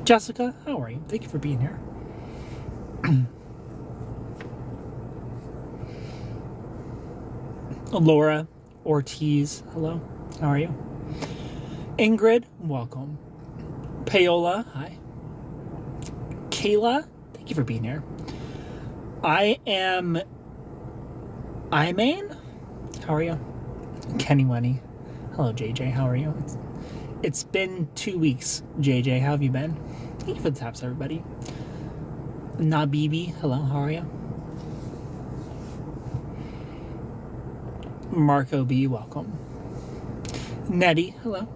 Jessica, how are you? Thank you for being here. Laura Ortiz, hello. How are you? Ingrid, welcome. Paola, hi. Kayla, thank you for being here. Imane, how are you? Kenny Wenny, hello JJ, how are you? It's been 2 weeks, JJ, how have you been? Thank you for the taps, everybody. Nabibi, hello, how are you? Marco B, welcome. Nettie, hello.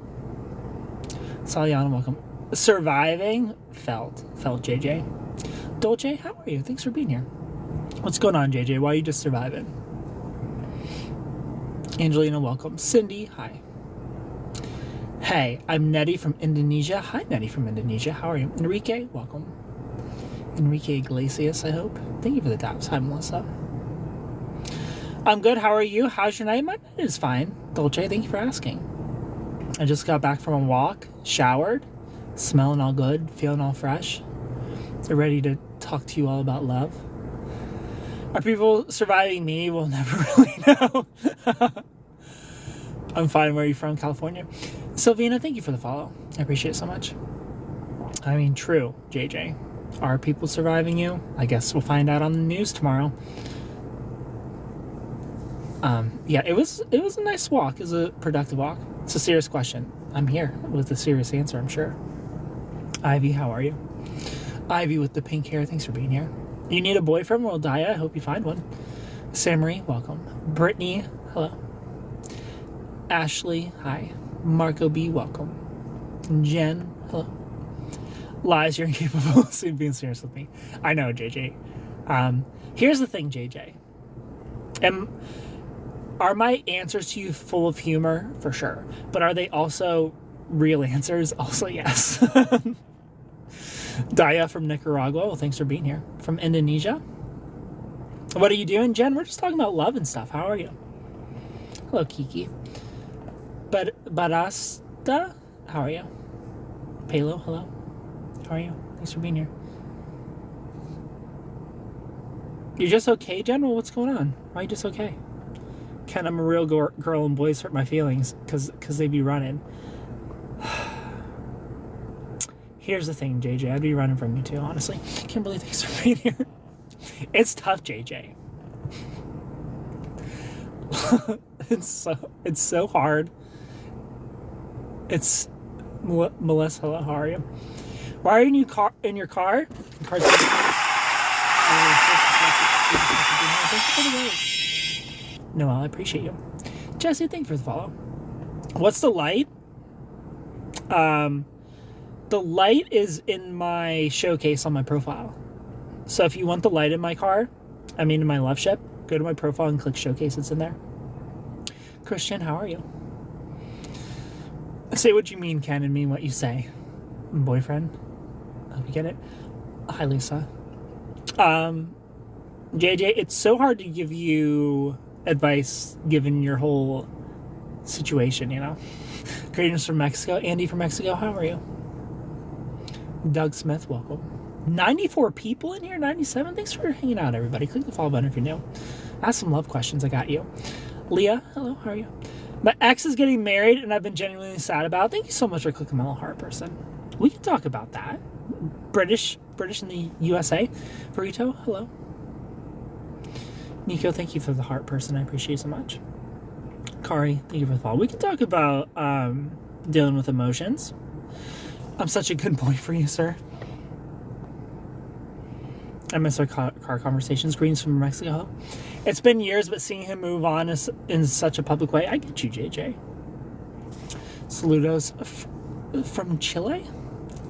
Saliana, welcome. Surviving, Felt JJ. Dolce, how are you? Thanks for being here. What's going on, JJ? Why are you just surviving? Angelina, welcome. Cindy, hi. Hey, I'm Nettie from Indonesia. Hi, Nettie from Indonesia. How are you? Enrique, welcome. Enrique Iglesias, I hope. Thank you for the taps. Hi, Melissa. I'm good. How are you? How's your night? My night is fine. Dolce, thank you for asking. I just got back from a walk, showered, smelling all good, feeling all fresh. They're ready to talk to you all about love. Are people surviving me? We'll never really know. I'm fine. Where are you from? California. Sylvina, thank you for the follow. I appreciate it so much. I mean, true, JJ. Are people surviving you? I guess we'll find out on the news tomorrow. Yeah, it was a nice walk. It was a productive walk. It's a serious question. I'm here with a serious answer, I'm sure. Ivy, how are you? Ivy with the pink hair, thanks for being here. You need a boyfriend? Well, Daya, I hope you find one. Samarie, welcome. Brittany, hello. Ashley, hi. Marco B, welcome. Jen, hello. Lies, you're incapable of being serious with me. I know, JJ. Here's the thing, JJ. Are my answers to you full of humor? For sure. But are they also real answers? Also, yes. Daya from Nicaragua. Well, thanks for being here. From Indonesia. What are you doing, Jen? We're just talking about love and stuff. How are you? Hello, Kiki. Barasta, how are you? Palo, hello. How are you? Thanks for being here. You're just okay, Jen? Well, what's going on? Why are you just okay? Ken, I'm a real girl and boys hurt my feelings because they be running. Here's the thing, JJ. I'd be running from you too, honestly. Kimberly, thanks for being here. It's tough, JJ. It's so hard. It's Melissa, hello, how are you? Why are you in your car? Noel, I appreciate you. Jesse, thank you for the follow. What's the light? The light is in my showcase on my profile. So if you want the light in my car, in my Loveship, go to my profile and click showcase. It's in there. Christian, how are you? Say what you mean, Ken, and mean what you say. Boyfriend. I hope you get it. Hi, Lisa. JJ, it's so hard to give you advice given your whole situation, you know? Greetings from Mexico. Andy from Mexico, how are you? Doug Smith, welcome. 94 people in here? 97? Thanks for hanging out, everybody. Click the follow button if you're new. Ask some love questions. I got you. Leah, hello, how are you? My ex is getting married, and I've been genuinely sad about it. Thank you so much for clicking my little heart person. We can talk about that. British in the USA. Burrito, hello. Nico, thank you for the heart person. I appreciate you so much. Kari, thank you for the follow. We can talk about dealing with emotions. I'm such a good boy for you, sir. I miss our car conversations. Greens from Mexico. It's been years, but seeing him move on in such a public way, I get you, JJ. Saludos from Chile?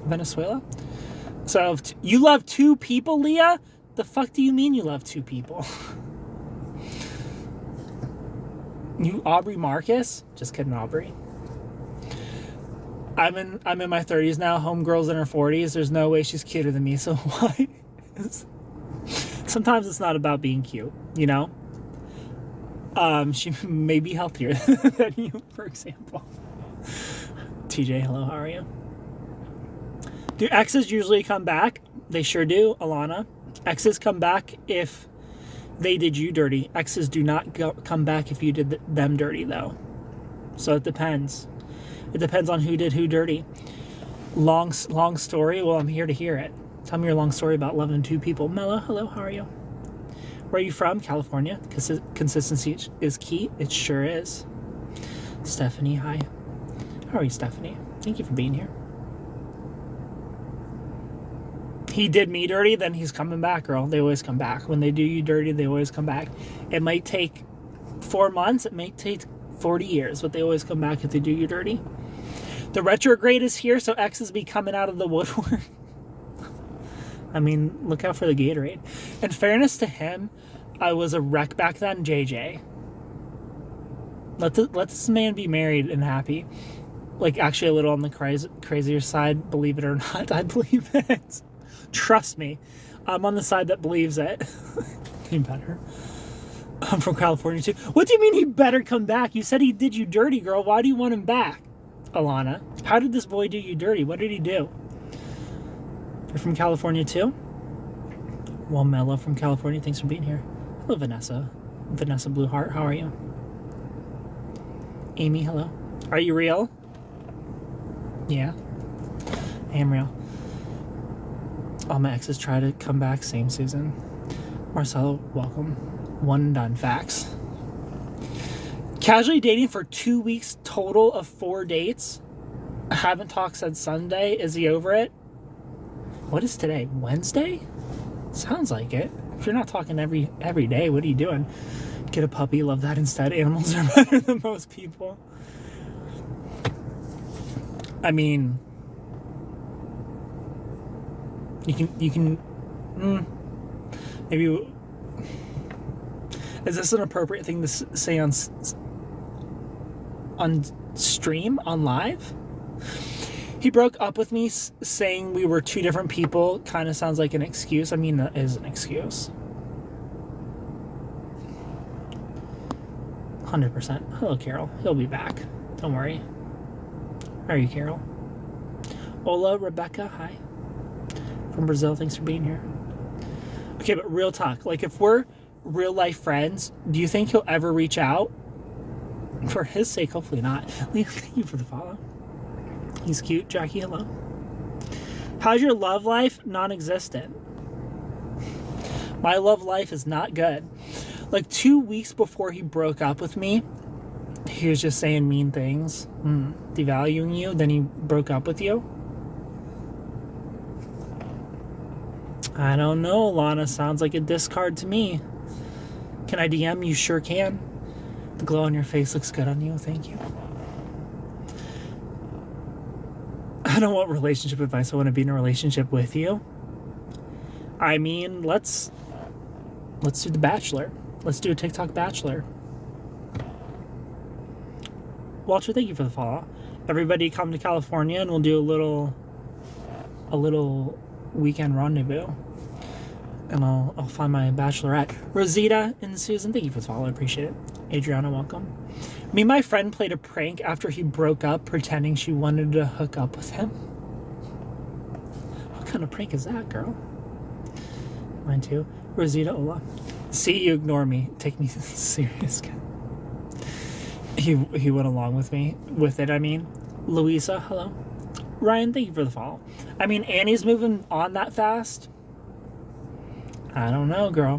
Venezuela? So, you love 2 people, Leah? The fuck do you mean you love 2 people? You Aubrey Marcus? Just kidding, Aubrey. I'm in my 30s now. Homegirl's in her 40s. There's no way she's cuter than me, so why? Sometimes it's not about being cute, you know? She may be healthier than you, for example. TJ, hello, how are you? Do exes usually come back? They sure do, Alana. Exes come back if they did you dirty. Exes do not come back if you did them dirty, though. So it depends. It depends on who did who dirty. Long story? Well, I'm here to hear it. Tell me your long story about loving two people. Mello, hello, how are you? Where are you from? California. Consistency is key. It sure is. Stephanie, hi. How are you, Stephanie? Thank you for being here. He did me dirty, then he's coming back, girl. They always come back. When they do you dirty, they always come back. It might take 4 months. It might take 40 years, but they always come back if they do you dirty. The retrograde is here, so exes be coming out of the woodwork. I mean, look out for the Gatorade. In fairness to him, I was a wreck back then, JJ. Let this man be married and happy. Like, actually a little on the crazier side, believe it or not. I believe it. Trust me. I'm on the side that believes it. He better. I'm from California, too. What do you mean he better come back? You said he did you dirty, girl. Why do you want him back, Alana? How did this boy do you dirty? What did he do? You're from California, too? Well, Mello from California, thanks for being here. Hello, Vanessa. Vanessa Blueheart, how are you? Amy, hello. Are you real? Yeah. I am real. All my exes try to come back, same Susan. Marcelo, welcome. One and done. Facts. Casually dating for 2 weeks, total of 4 dates. I haven't talked since Sunday. Is he over it? What is today? Wednesday? Sounds like it. If you're not talking every day, what are you doing? Get a puppy. Love that instead. Animals are better than most people. I mean, you can maybe. Is this an appropriate thing to say on stream, on live? He broke up with me saying we were two different people. Kind of sounds like an excuse. I mean, that is an excuse. 100%. Hello, Carol. He'll be back. Don't worry. How are you, Carol? Ola, Rebecca, hi. From Brazil, thanks for being here. Okay, but real talk. Like, if we're real life friends, do you think he'll ever reach out? For his sake, hopefully not. Thank you for the follow. He's cute. Jackie, hello. How's your love life? Non-existent. My love life is not good. Like 2 weeks before he broke up with me, he was just saying mean things, devaluing you. Then he broke up with you. I don't know, Lana. Sounds like a discard to me. Can I DM? You sure can. The glow on your face looks good on you. Thank you. I don't want relationship advice. I want to be in a relationship with you. I mean, let's do The Bachelor. Let's do a TikTok Bachelor. Walter, thank you for the follow. Everybody come to California and we'll do a little weekend rendezvous. And I'll find my bachelorette. Rosita and Susan, thank you for the follow. I appreciate it. Adriana, welcome. Me and my friend played a prank after he broke up, pretending she wanted to hook up with him. What kind of prank is that, girl? Mine too. Rosita, hola. See, you ignore me. Take me serious. He went along with it, I mean. Louisa, hello. Ryan, thank you for the follow. I mean, Annie's moving on that fast. I don't know, girl.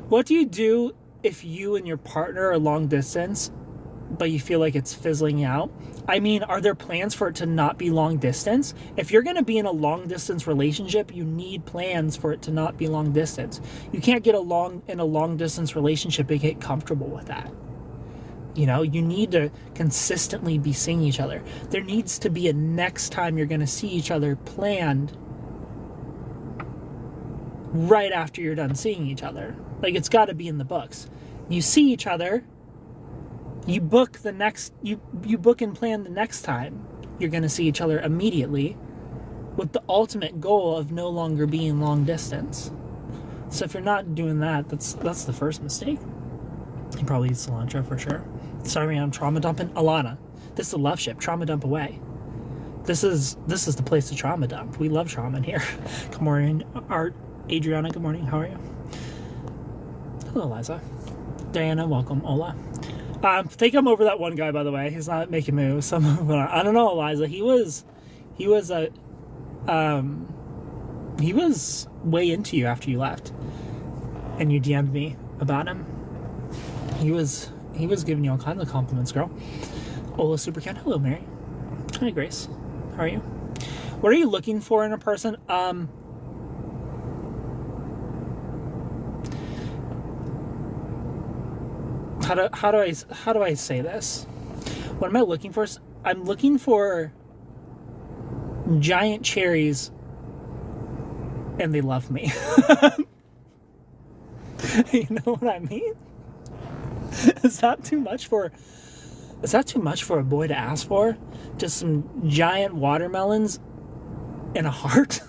What do you do if you and your partner are long distance, but you feel like it's fizzling out? I mean, are there plans for it to not be long distance? If you're going to be in a long distance relationship, you need plans for it to not be long distance. You can't get in a long distance relationship and get comfortable with that. You know, you need to consistently be seeing each other. There needs to be a next time you're going to see each other planned right after you're done seeing each other. Like, it's got to be in the books. You see each other, you book you book and plan the next time you're going to see each other immediately, with the ultimate goal of no longer being long distance. So if you're not doing that, that's the first mistake. You probably eat cilantro for sure. Sorry, I'm trauma dumping. Alana, this is a Loveship. Trauma dump away. This is the place to trauma dump. We love trauma in here. Good morning, Art. Adriana, good morning. How are you? Hello, Liza. Diana, welcome. Hola. I think I'm over that one guy, by the way. He's not making moves. So I don't know, Eliza. He was way into you after you left, and you DM'd me about him. He was giving you all kinds of compliments, girl. Ola Super Cat. Hello, Mary. Hi, Grace. How are you? What are you looking for in a person? How do I say this? What am I looking for? I'm looking for giant cherries, and they love me. You know what I mean? Is that too much for a boy to ask for? Just some giant watermelons and a heart?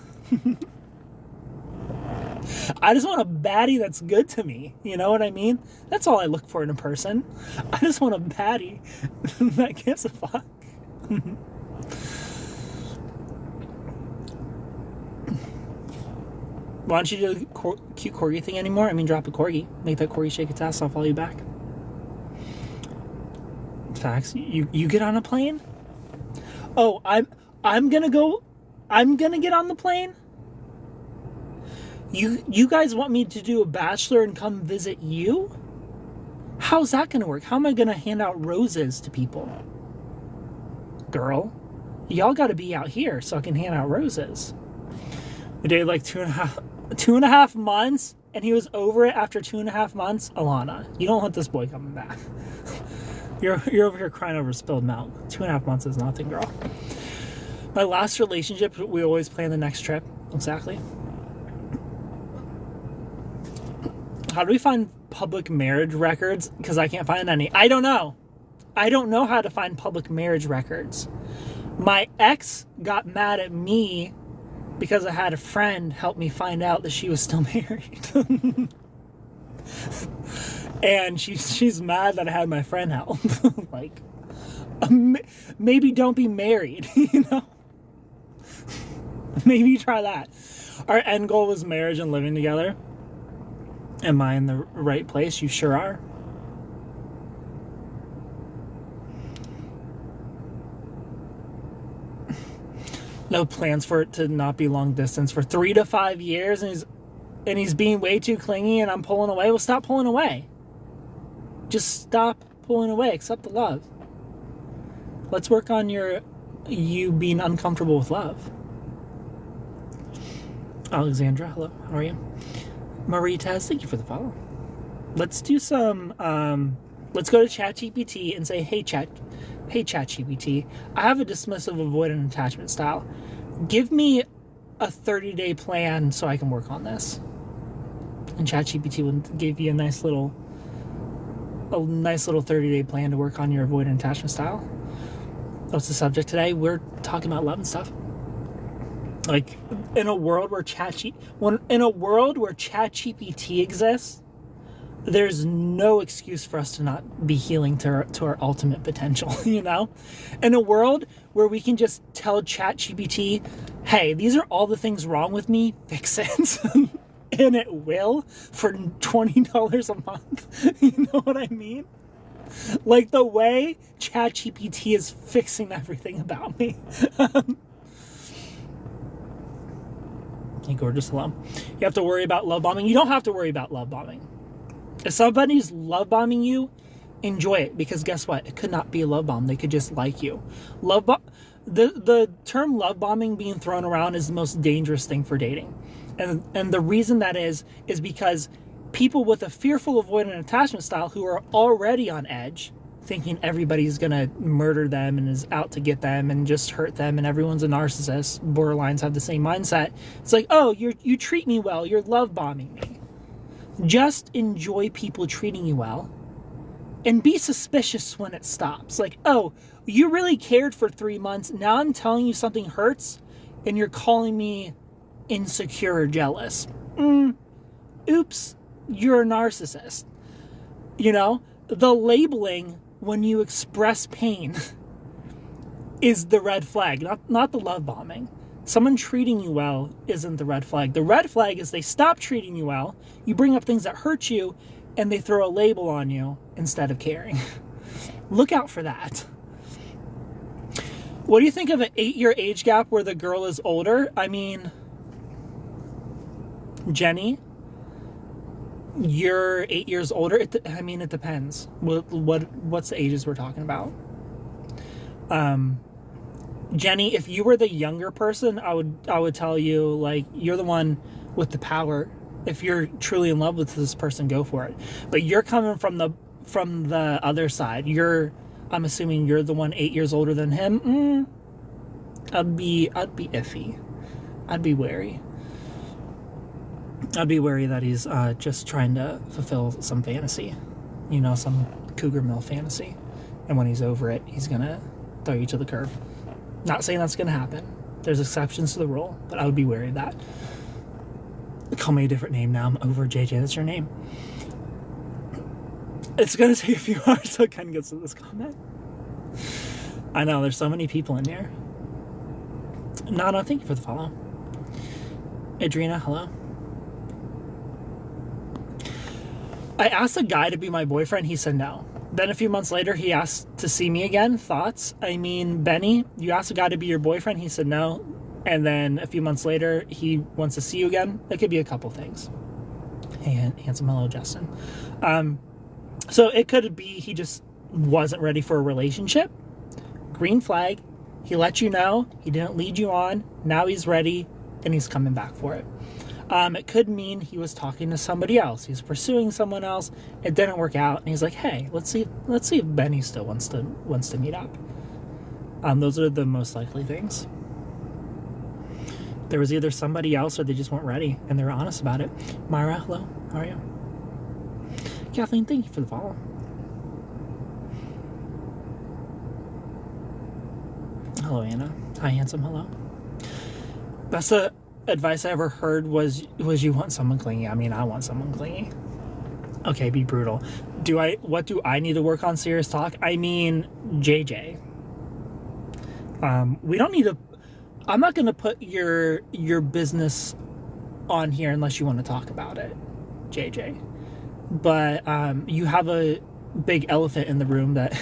I just want a baddie that's good to me. You know what I mean? That's all I look for in a person. I just want a baddie that gives a fuck. Why don't you do the cute corgi thing anymore? I mean, drop a corgi. Make that corgi shake its ass. I'll follow you back. Facts. You get on a plane? Oh, I'm gonna get on the plane? You guys want me to do a bachelor and come visit you? How's that gonna work? How am I gonna hand out roses to people? Girl, y'all gotta be out here so I can hand out roses. We dated like 2.5 months, and he was over it after 2.5 months. Alana, you don't want this boy coming back. You're over here crying over spilled milk. 2.5 months is nothing, girl. My last relationship, we always plan the next trip. Exactly. How do we find public marriage records? Because I can't find any. I don't know. I don't know how to find public marriage records. My ex got mad at me because I had a friend help me find out that she was still married. And she's mad that I had my friend help. Like, maybe don't be married, you know? Maybe try that. Our end goal was marriage and living together. Am I in the right place? You sure are. No plans for it to not be long distance for 3 to 5 years, and he's being way too clingy, and I'm pulling away. Well, stop pulling away. Just stop pulling away. Accept the love. Let's work on you being uncomfortable with love. Alexandra, hello. How are you? Marie Taz, thank you for the follow. Let's do some, let's go to ChatGPT and say, hey ChatGPT, I have a dismissive avoidant attachment style. Give me a 30-day plan so I can work on this. And ChatGPT will give you a nice little 30-day plan to work on your avoidant attachment style. What's the subject today? We're talking about love and stuff. Like, in a world where ChatGPT exists, there's no excuse for us to not be healing to our ultimate potential, you know? In a world where we can just tell ChatGPT, hey, these are all the things wrong with me, fix it. And it will for $20 a month. You know what I mean? Like the way ChatGPT is fixing everything about me. Hey, gorgeous, hello. You have to worry about love bombing. You don't have to worry about love bombing. If somebody's love bombing you, enjoy it, because guess what? It could not be a love bomb. They could just like you. The term love bombing being thrown around is the most dangerous thing for dating. And the reason that is because people with a fearful avoidant attachment style who are already on edge, thinking everybody's gonna murder them and is out to get them and just hurt them and everyone's a narcissist, borderlines have the same mindset. It's like, oh, you treat me well, you're love bombing me. Just enjoy people treating you well and be suspicious when it stops. Like, oh, you really cared for 3 months, now I'm telling you something hurts and you're calling me insecure or jealous. Oops, you're a narcissist. You know, the labeling when you express pain is the red flag, not the love bombing. Someone treating you well isn't the red flag. The red flag is they stop treating you well, you bring up things that hurt you, and they throw a label on you instead of caring. Look out for that. What do you think of an 8-year age gap where the girl is older? I mean, Jenny, you're 8 years older. It depends. What's the ages we're talking about? Jenny, if you were the younger person, I would tell you, like, you're the one with the power. If you're truly in love with this person, go for it. But you're coming from the other side. I'm assuming you're the one 8 years older than him. I'd be iffy. I'd be wary. I'd be wary that he's just trying to fulfill some fantasy, some cougar mill fantasy, and when he's over it, he's gonna throw you to the curb. Not saying that's gonna happen. There's exceptions to the rule, but I would be wary of that. Call me a different name now. I'm over JJ. That's your name. It's going to take a few hours till Ken gets to this comment. I know, there's so many people in here. No, thank you for the follow. Adrena, hello. I asked a guy to be my boyfriend. He said no. Then a few months later, he asked to see me again. Thoughts? I mean, Benny, you asked a guy to be your boyfriend. He said no. And then a few months later, he wants to see you again. It could be a couple things. Hey, handsome, hello, Justin. So it could be he just wasn't ready for a relationship. Green flag. He let you know. He didn't lead you on. Now he's ready, and he's coming back for it. It could mean he was talking to somebody else. He's pursuing someone else. It didn't work out, and he's like, "Hey, let's see if Benny still wants to meet up." Those are the most likely things. There was either somebody else or they just weren't ready, and they were honest about it. Myra, hello. How are you? Kathleen, thank you for the follow. Hello, Anna. Hi, handsome. Hello. That's the advice I ever heard was you want someone clingy. I mean, I want someone clingy. Okay, be brutal. What do I need to work on? Serious talk? I mean, JJ. We don't need to... I'm not going to put your business on here unless you want to talk about it, JJ. But you have a big elephant in the room that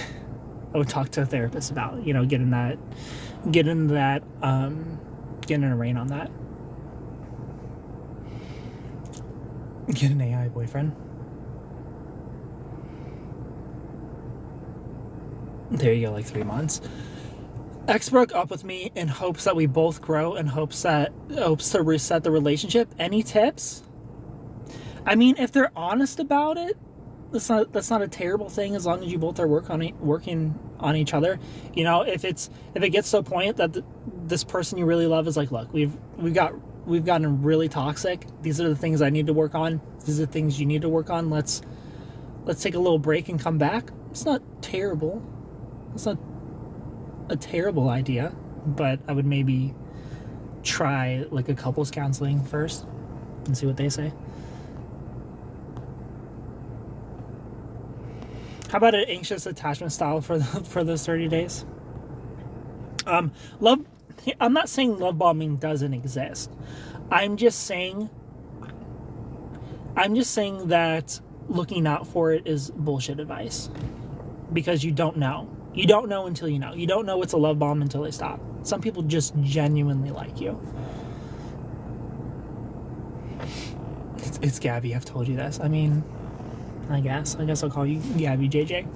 I would talk to a therapist about. Getting a rein on that. Get an AI boyfriend. There you go, like 3 months. Ex broke up with me in hopes that we both grow and hopes to reset the relationship. Any tips? I mean, if they're honest about it, that's not a terrible thing as long as you both are working on each other. If it gets to a point that this person you really love is like, look, we've gotten really toxic. These are the things I need to work on. These are the things you need to work on. Let's take a little break and come back. It's not terrible. It's not a terrible idea, but I would maybe try like a couples counseling first and see what they say. How about an anxious attachment style for those 30 days? I'm not saying love bombing doesn't exist. I'm just saying that looking out for it is bullshit advice, because you don't know. You don't know until you know. You don't know it's a love bomb until they stop. Some people just genuinely like you. It's Gabby. I've told you this. I mean, I guess I'll call you Gabby JJ.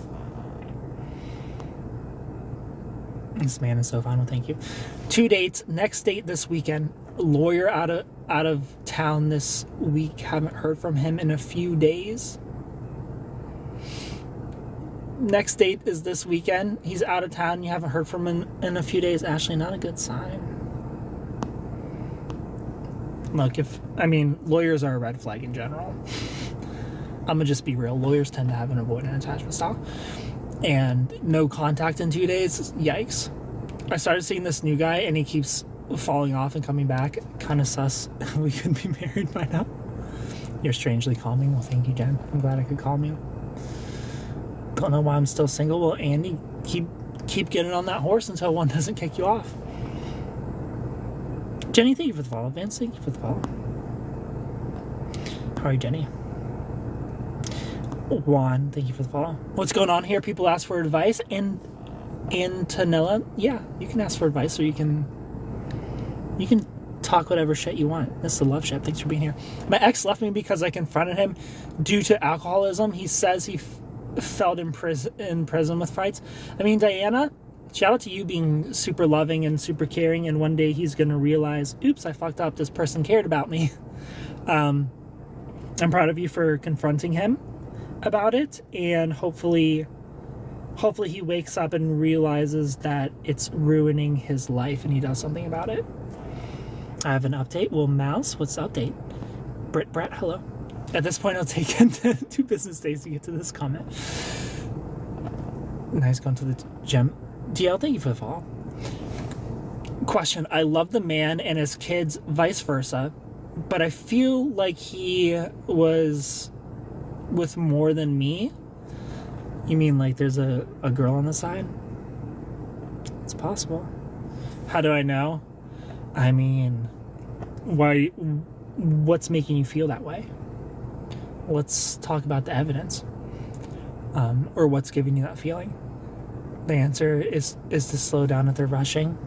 This man is so fine. Well, thank you. 2 dates. Next date this weekend. Lawyer out of town this week. Haven't heard from him in a few days. Next date is this weekend. He's out of town. You haven't heard from him in a few days. Ashley, not a good sign. Look, lawyers are a red flag in general. I'm gonna just be real. Lawyers tend to have an avoidant attachment style. And no contact in 2 days. Yikes. I started seeing this new guy and he keeps falling off and coming back. Kind of sus. We could be married by now. You're strangely calming. Well, thank you, Jen. I'm glad I could calm you. Don't know why I'm still single. Well, Andy, keep keep getting on that horse until one doesn't kick you off. Jenny, thank you for the follow. Vance, thank you for the follow. How are you, Jenny? Juan, thank you for the follow. What's going on here? People ask for advice, and Tanella, yeah, you can ask for advice, or you can talk whatever shit you want. This is the Loveship. Thanks for being here. My ex left me because I confronted him due to alcoholism. He says he felt in prison with fights. I mean, Diana, shout out to you being super loving and super caring, and one day he's going to realize, oops, I fucked up. This person cared about me. I'm proud of you for confronting him about it, and hopefully he wakes up and realizes that it's ruining his life and he does something about it. I have an update. Will Mouse, what's the update? Brett, hello. At this point, it'll take 2 business days to get to this comment. Nice going to the gym. DL, thank you for the follow. Question, I love the man and his kids, vice versa, but I feel like he was with more than me. You mean like there's a girl on the side? It's possible. How do I know? I mean, what's making you feel that way? Let's talk about the evidence. Or what's giving you that feeling? The answer is to slow down if they're rushing.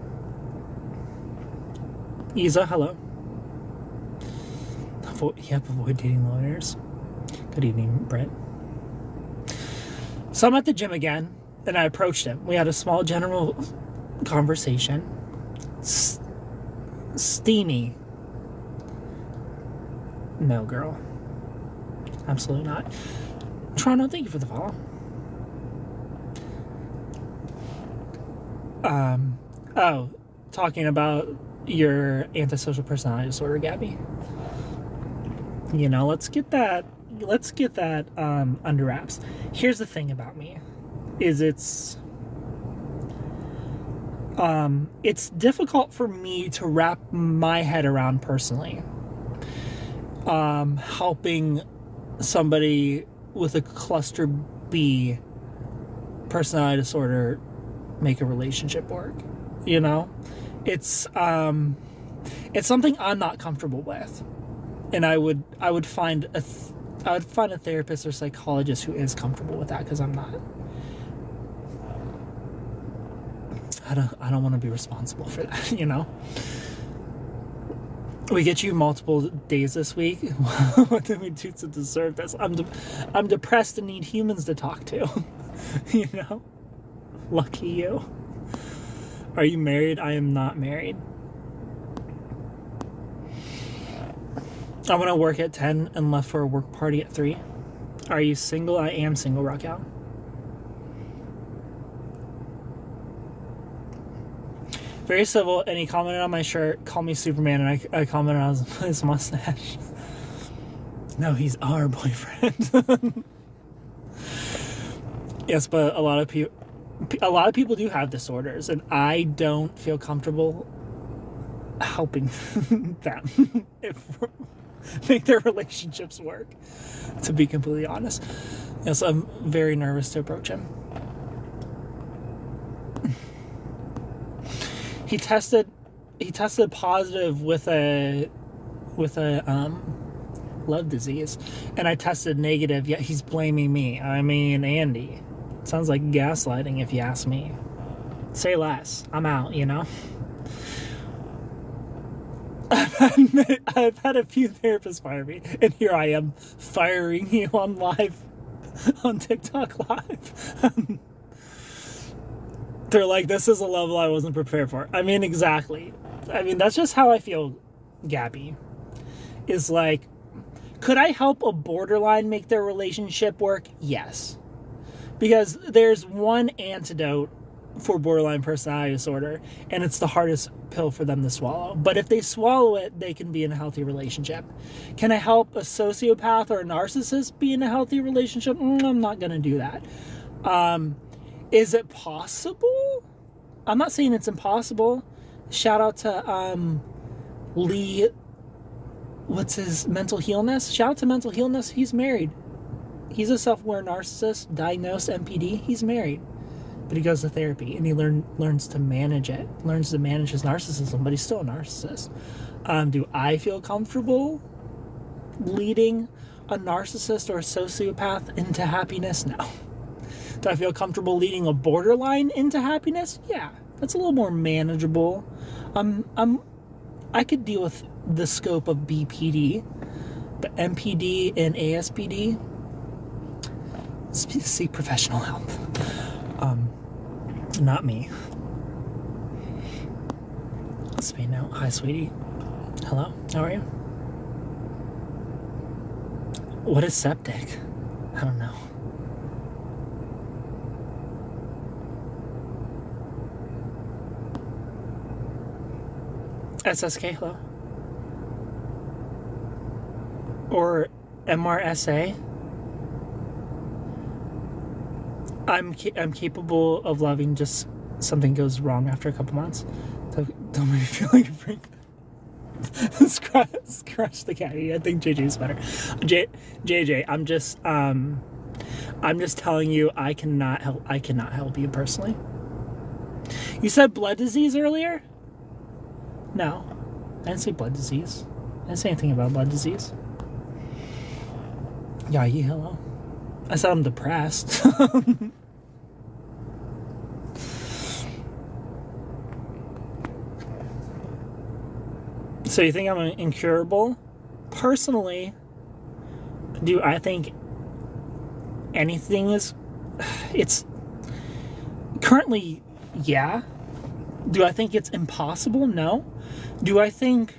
Isa, hello. Avoid dating lawyers. Good evening, Brett. So I'm at the gym again, and I approached him. We had a small general conversation. Steamy. No, girl. Absolutely not. Toronto, thank you for the follow. Talking about your antisocial personality disorder, Gabby. You know, let's get that under wraps. Here's the thing about me, is it's difficult for me to wrap my head around personally. Helping somebody with a cluster B personality disorder make a relationship work. You know, it's something I'm not comfortable with, and I would find a therapist or psychologist who is comfortable with that, because I'm not. I don't want to be responsible for that, you know. We get you multiple days this week. What do we do to deserve this? I'm depressed and need humans to talk to. You know? Lucky you. Are you married? I am not married. I'm going to work at 10 and left for a work party at 3. Are you single? I am single, Raquel. Very civil, and he commented on my shirt, called me Superman, and I commented on his mustache. No, he's our boyfriend. Yes, but a lot of people do have disorders, and I don't feel comfortable helping them make their relationships work, to be completely honest. Yes, I'm very nervous to approach him. He tested positive with a love disease, and I tested negative, yet he's blaming me. I mean, Andy, sounds like gaslighting if you ask me. Say less. I'm out, you know? I've had a few therapists fire me, and here I am firing you on TikTok live. They're like, this is a level I wasn't prepared for. I mean, exactly. I mean, that's just how I feel, Gabby. Is like, could I help a borderline make their relationship work? Yes. Because there's one antidote for borderline personality disorder, and it's the hardest pill for them to swallow. But if they swallow it, they can be in a healthy relationship. Can I help a sociopath or a narcissist be in a healthy relationship? I'm not going to do that. Is it possible? I'm not saying it's impossible. Shout out to Lee. What's his mental healness? Shout out to mental healness. He's married. He's a self-aware narcissist, diagnosed MPD. He's married. but he goes to therapy and he learns to manage it, learns to manage his narcissism, but he's still a narcissist. Do I feel comfortable leading a narcissist or a sociopath into happiness? No. Do I feel comfortable leading a borderline into happiness? Yeah, that's a little more manageable. I could deal with the scope of BPD, but MPD and ASPD, seek professional help. Not me. Spain now. Hi, sweetie. Hello. How are you? What is septic? I don't know. SSK, hello. Or MRSA. I'm capable of loving, just something goes wrong after a couple months. Don't make me feel like a freak. Scratch the caddy. I think JJ's better. JJ, I'm just telling you, I cannot help you personally. You said blood disease earlier? No, I didn't say blood disease. I didn't say anything about blood disease. Yeah, hello. I said I'm depressed. So you think I'm incurable? Personally, do I think anything is... It's... Currently, yeah. Do I think it's impossible? No. Do I think...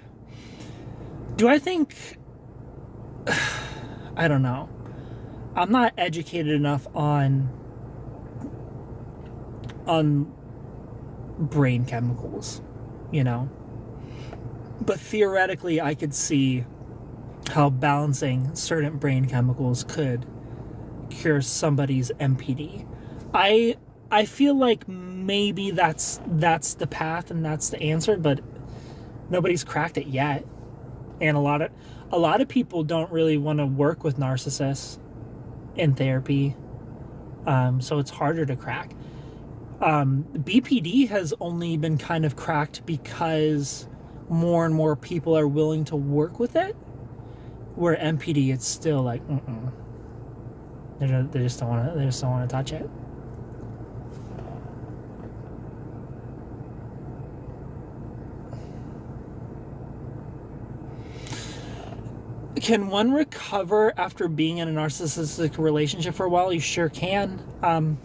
I don't know. I'm not educated enough on brain chemicals, you know? But theoretically, I could see how balancing certain brain chemicals could cure somebody's MPD. I feel like maybe that's the path and that's the answer, but nobody's cracked it yet. And a lot of people don't really want to work with narcissists in therapy, so it's harder to crack. BPD has only been kind of cracked because more and more people are willing to work with it, where MPD, it's still like, they just don't want to touch it. Can one recover after being in a narcissistic relationship for a while? You sure can.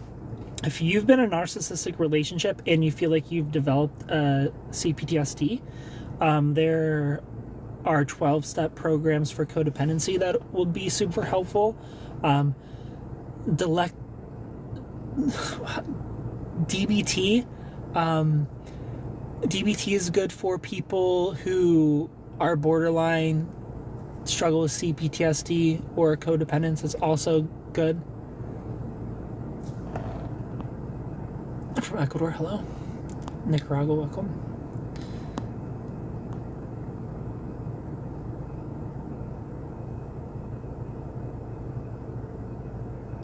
If you've been in a narcissistic relationship and you feel like you've developed CPTSD, there are 12-step programs for codependency that will be super helpful. DBT. DBT is good for people who are borderline, struggle with CPTSD or codependence. It's also good. From Ecuador, hello. Nicaragua, welcome.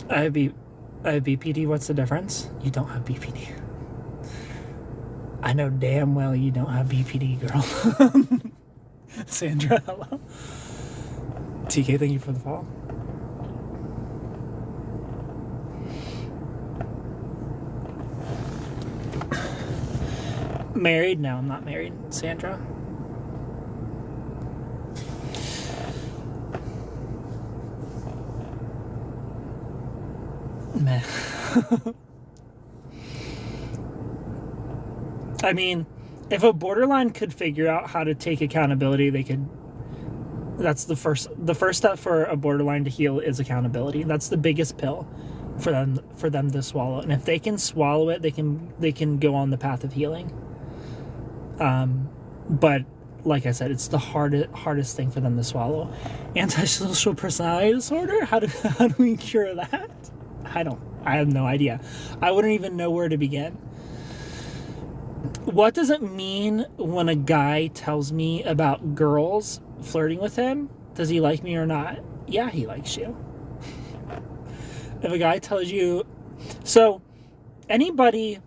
I have BPD. What's the difference? You don't have BPD. I know damn well you don't have BPD, girl. Sandra, hello. TK, thank you for the follow. Married? No, I'm not married. Sandra? Meh. I mean, if a borderline could figure out how to take accountability, they could. That's the first step for a borderline to heal is accountability. That's the biggest pill for them to swallow. And if they can swallow it, they can go on the path of healing. But like I said, it's the hardest thing for them to swallow. Antisocial personality disorder? How do we cure that? I have no idea. I wouldn't even know where to begin. What does it mean when a guy tells me about girls flirting with him? Does he like me or not? Yeah, he likes you. If a guy tells you... So, anybody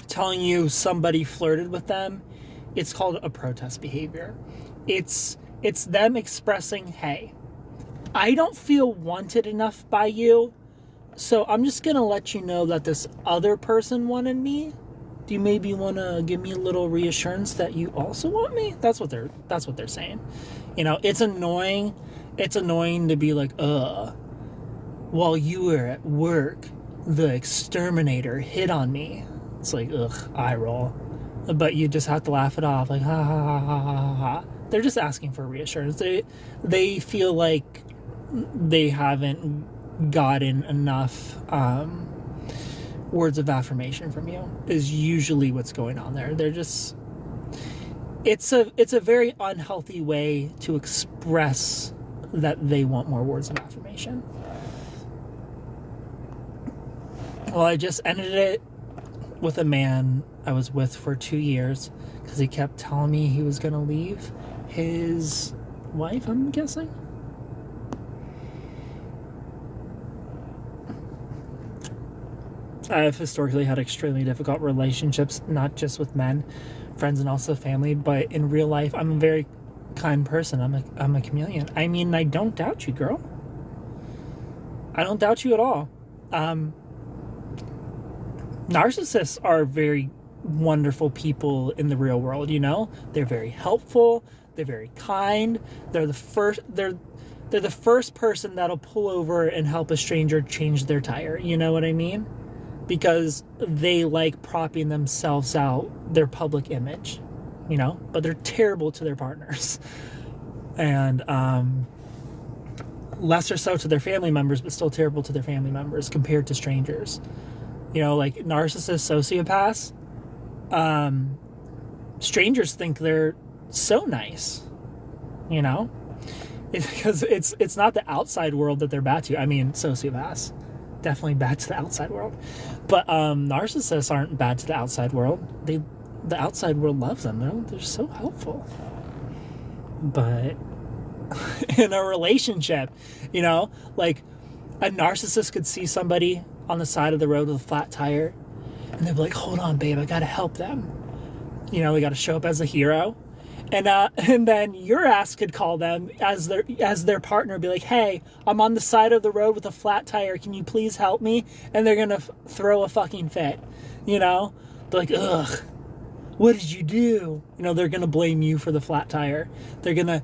telling you somebody flirted with them, it's called a protest behavior. It's them expressing, hey, I don't feel wanted enough by you, so I'm just gonna let you know that this other person wanted me. Do you maybe want to give me a little reassurance that you also want me? That's what they're saying. You know, it's annoying. It's annoying to be like, while you were at work, the exterminator hit on me. It's like, eye roll. But you just have to laugh it off, like, ha ha ha ha ha ha. They're just asking for reassurance. They feel like they haven't gotten enough words of affirmation from you, is usually what's going on there. They're just, it's a very unhealthy way to express that they want more words of affirmation. Well, I just ended it with a man I was with for 2 years because he kept telling me he was going to leave his wife, I'm guessing. I've historically had extremely difficult relationships, not just with men, friends, and also family, but in real life, I'm a very kind person. I'm a chameleon. I mean, I don't doubt you, girl. I don't doubt you at all. Narcissists are very wonderful people in the real world, you know? They're very helpful. They're very kind. They're the first person that'll pull over and help a stranger change their tire. You know what I mean? Because they like propping themselves out, their public image, you know? But they're terrible to their partners. And lesser so to their family members, but still terrible to their family members compared to strangers. You know, like narcissists, sociopaths, strangers think they're so nice, you know? Because it's not the outside world that they're bad to. I mean, sociopaths, definitely bad to the outside world. But narcissists aren't bad to the outside world. The outside world loves them, though. They're so helpful. But in a relationship, you know, like a narcissist could see somebody on the side of the road with a flat tire, and they'd be like, hold on, babe, I gotta help them. You know, they gotta show up as a hero. And then your ass could call them as their partner, be like, hey, I'm on the side of the road with a flat tire, can you please help me? And they're gonna throw a fucking fit, you know? They're like, ugh, what did you do? You know, they're gonna blame you for the flat tire. They're gonna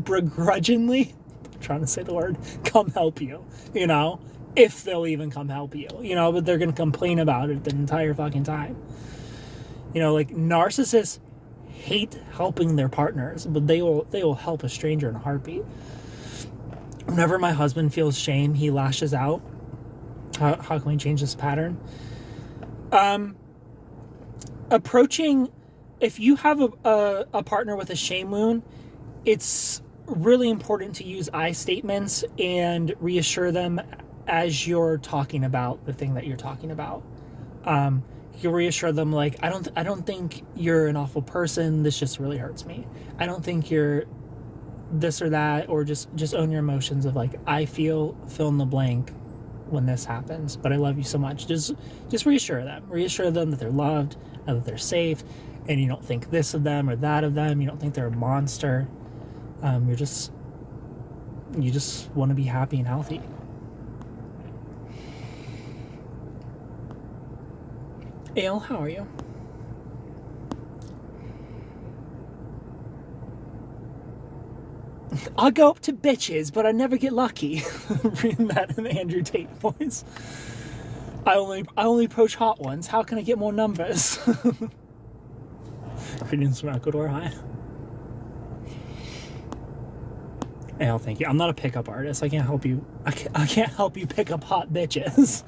begrudgingly, I'm trying to say the word, come help you, you know? If they'll even come help you, you know? But they're gonna complain about it the entire fucking time. You know, like narcissists hate helping their partners, but they will help a stranger in a heartbeat. Whenever my husband feels shame, he lashes out. How can we change this pattern? Approaching, if you have a partner with a shame wound, it's really important to use I statements and reassure them as you're talking about the thing that you're talking about. You reassure them like, I don't think you're an awful person. This just really hurts me. I don't think you're this or that, or just own your emotions of like, I feel fill in the blank when this happens, but I love you so much. Just reassure them. Reassure them that they're loved and that they're safe, and you don't think this of them or that of them. You don't think they're a monster. You just want to be happy and healthy. Ale, how are you? I'll go up to bitches, but I never get lucky. Reading that in the Andrew Tate voice. I only approach hot ones. How can I get more numbers? Greetings from Ecuador. Hi. Ale, thank you. I'm not a pickup artist. I can't help you. I can't help you pick up hot bitches.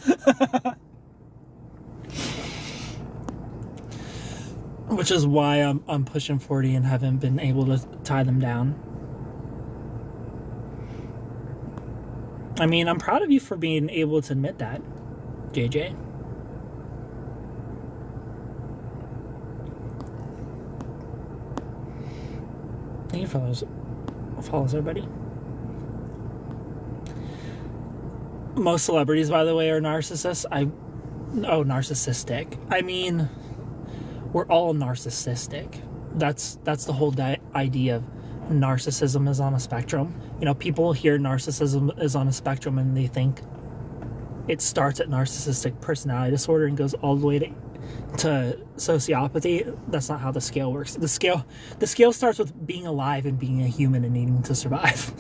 Which is why I'm pushing 40 and haven't been able to tie them down. I mean, I'm proud of you for being able to admit that, JJ. Thank you for those follows, everybody. Most celebrities, by the way, are narcissists. Narcissistic. I mean, we're all narcissistic. That's the whole idea of narcissism is on a spectrum. You know, people hear narcissism is on a spectrum and they think it starts at narcissistic personality disorder and goes all the way to sociopathy. That's not how the scale works. The scale starts with being alive and being a human and needing to survive.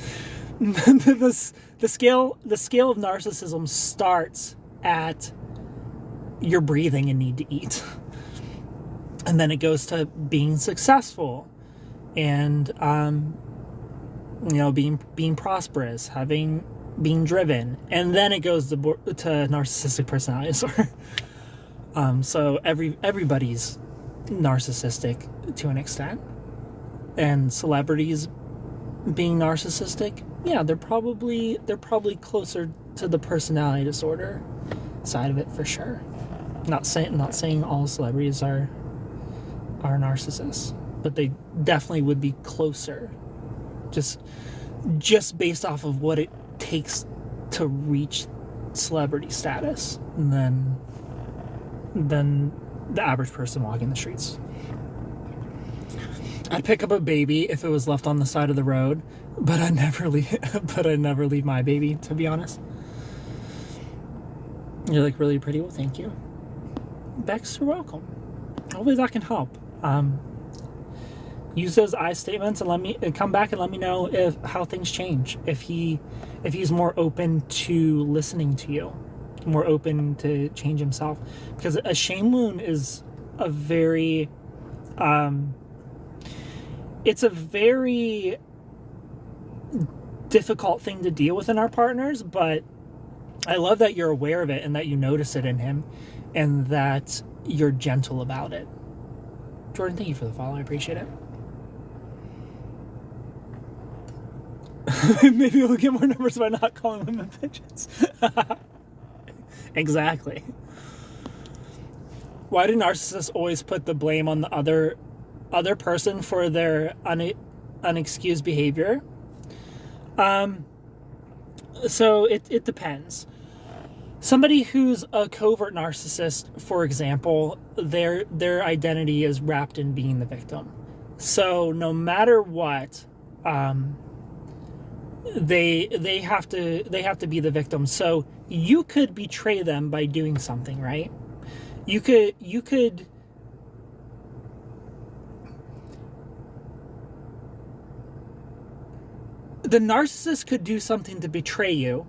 the scale of narcissism starts at your breathing and need to eat, and then it goes to being successful and being prosperous, being driven, and then it goes to narcissistic personality disorder. So everybody's narcissistic to an extent, and celebrities being narcissistic, yeah, they're probably closer to the personality disorder side of it for sure. Not saying all celebrities are narcissists, but they definitely would be closer, just based off of what it takes to reach celebrity status than the average person walking the streets. I'd pick up a baby if it was left on the side of the road, but I'd never leave my baby, to be honest. You're like really pretty. Well, thank you. Bex, you're welcome. Hopefully that can help. Use those I statements and come back and let me know how things change. If he's more open to listening to you, more open to change himself, because a shame wound is a very it's a very difficult thing to deal with in our partners, but I love that you're aware of it and that you notice it in him and that you're gentle about it. Jordan, thank you for the follow. I appreciate it. Maybe we'll get more numbers by not calling women bitches. Exactly. Why do narcissists always put the blame on the other person for their unexcused behavior? So it depends. Somebody who's a covert narcissist, for example, their identity is wrapped in being the victim. So no matter what, they have to be the victim. So you could betray them by doing something, right? You could the narcissist could do something to betray you,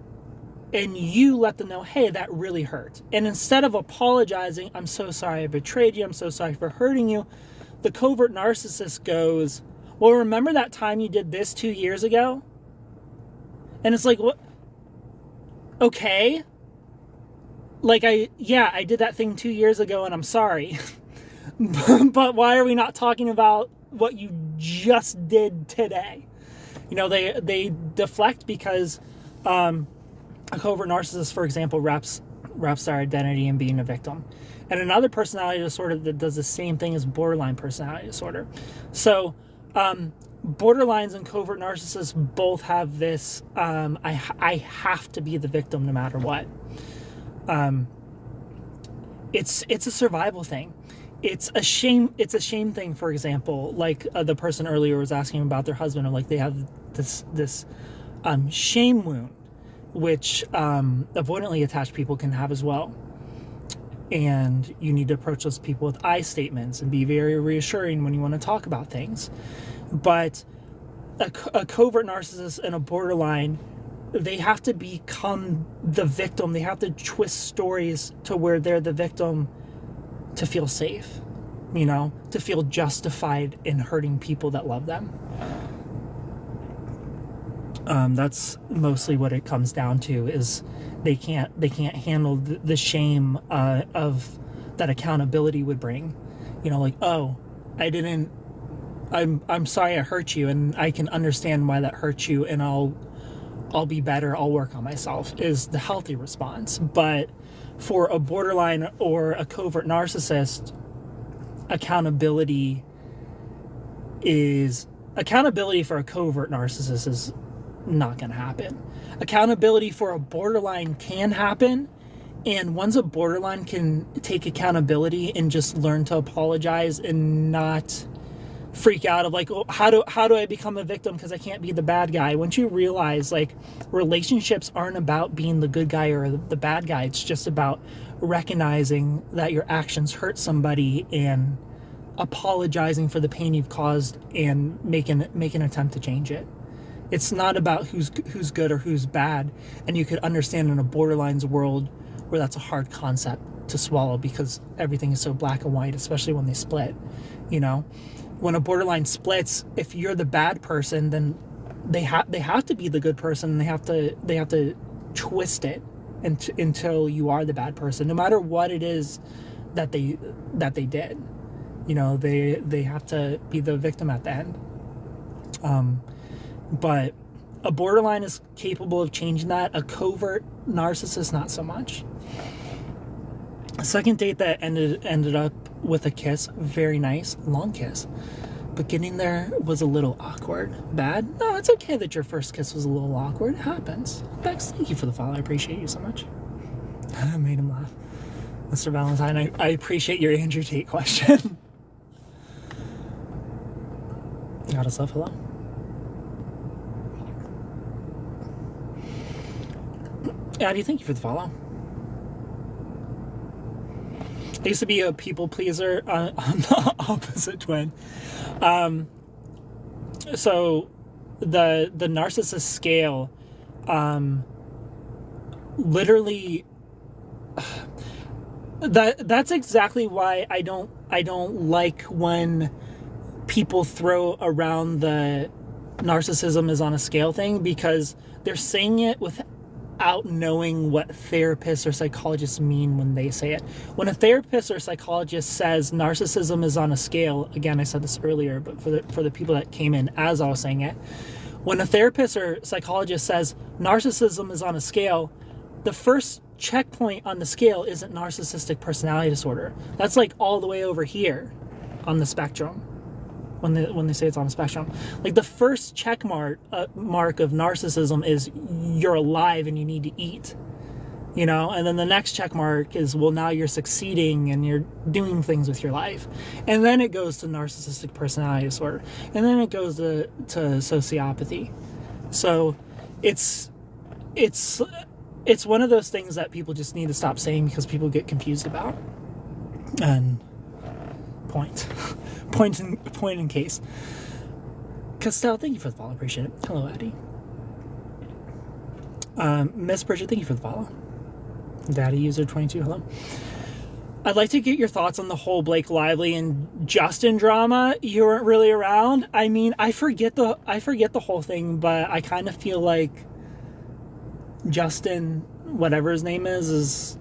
and you let them know, hey, that really hurt. And instead of apologizing, I'm so sorry I betrayed you, I'm so sorry for hurting you, the covert narcissist goes, well, remember that time you did this 2 years ago? And it's like, what? Okay. Like, I did that thing 2 years ago and I'm sorry. But why are we not talking about what you just did today? You know, they deflect because a covert narcissist, for example, wraps their identity in being a victim. And another personality disorder that does the same thing is borderline personality disorder. So borderlines and covert narcissists both have this, I have to be the victim no matter what. It's a survival thing. It's a shame thing, for example, like the person earlier was asking about their husband, or like they have this shame wound, which avoidantly attached people can have as well. And you need to approach those people with I statements and be very reassuring when you want to talk about things. But a covert narcissist and a borderline, they have to become the victim. They have to twist stories to where they're the victim to feel safe, you know, to feel justified in hurting people that love them. That's mostly what it comes down to, is they can't handle the shame of that accountability would bring. You know, like, oh, I'm sorry I hurt you, and I can understand why that hurt you, and I'll be better, I'll work on myself, is the healthy response. But for a borderline or a covert narcissist, accountability for a covert narcissist not going to happen. Accountability for a borderline can happen, and once a borderline can take accountability and just learn to apologize and not freak out of like, oh, how do I become a victim because I can't be the bad guy. Once you realize like relationships aren't about being the good guy or the bad guy, it's just about recognizing that your actions hurt somebody and apologizing for the pain you've caused and make an attempt to change it. It's not about who's good or who's bad, and you could understand in a borderlines world where that's a hard concept to swallow because everything is so black and white, especially when they split. You know, when a borderline splits, if you're the bad person, then they have to be the good person, and they have to twist it until you are the bad person, no matter what it is that they did. You know, they have to be the victim at the end. But a borderline is capable of changing that. A covert narcissist, not so much. A second date that ended up with a kiss, very nice, long kiss. But getting there was a little awkward. Bad? No, it's okay that your first kiss was a little awkward. It happens. Bex, thank you for the follow. I appreciate you so much. I made him laugh. Mr. Valentine, I appreciate your Andrew Tate question. Got us love, hello. Addie, thank you for the follow. I used to be a people pleaser on the opposite twin. So the narcissist scale, literally, that's exactly why I don't like when people throw around the narcissism is on a scale thing, because they're saying it without knowing what therapists or psychologists mean when they say it. When a therapist or psychologist says narcissism is on a scale, again, I said this earlier, but for the people that came in as I was saying it, when a therapist or psychologist says narcissism is on a scale, the first checkpoint on the scale isn't narcissistic personality disorder. That's like all the way over here on the spectrum. When they say it's on a spectrum, like the first check mark of narcissism is you're alive and you need to eat, you know, and then the next check mark is, well, now you're succeeding and you're doing things with your life, and then it goes to narcissistic personality disorder, and then it goes to sociopathy. So it's one of those things that people just need to stop saying because people get confused about. And point in case. Castell, thank you for the follow. Appreciate it. Hello, Addie. Miss Bridget, thank you for the follow. Daddy user 22, hello. I'd like to get your thoughts on the whole Blake Lively and Justin drama. You weren't really around. I mean, I forget the whole thing, but I kind of feel like Justin, whatever his name is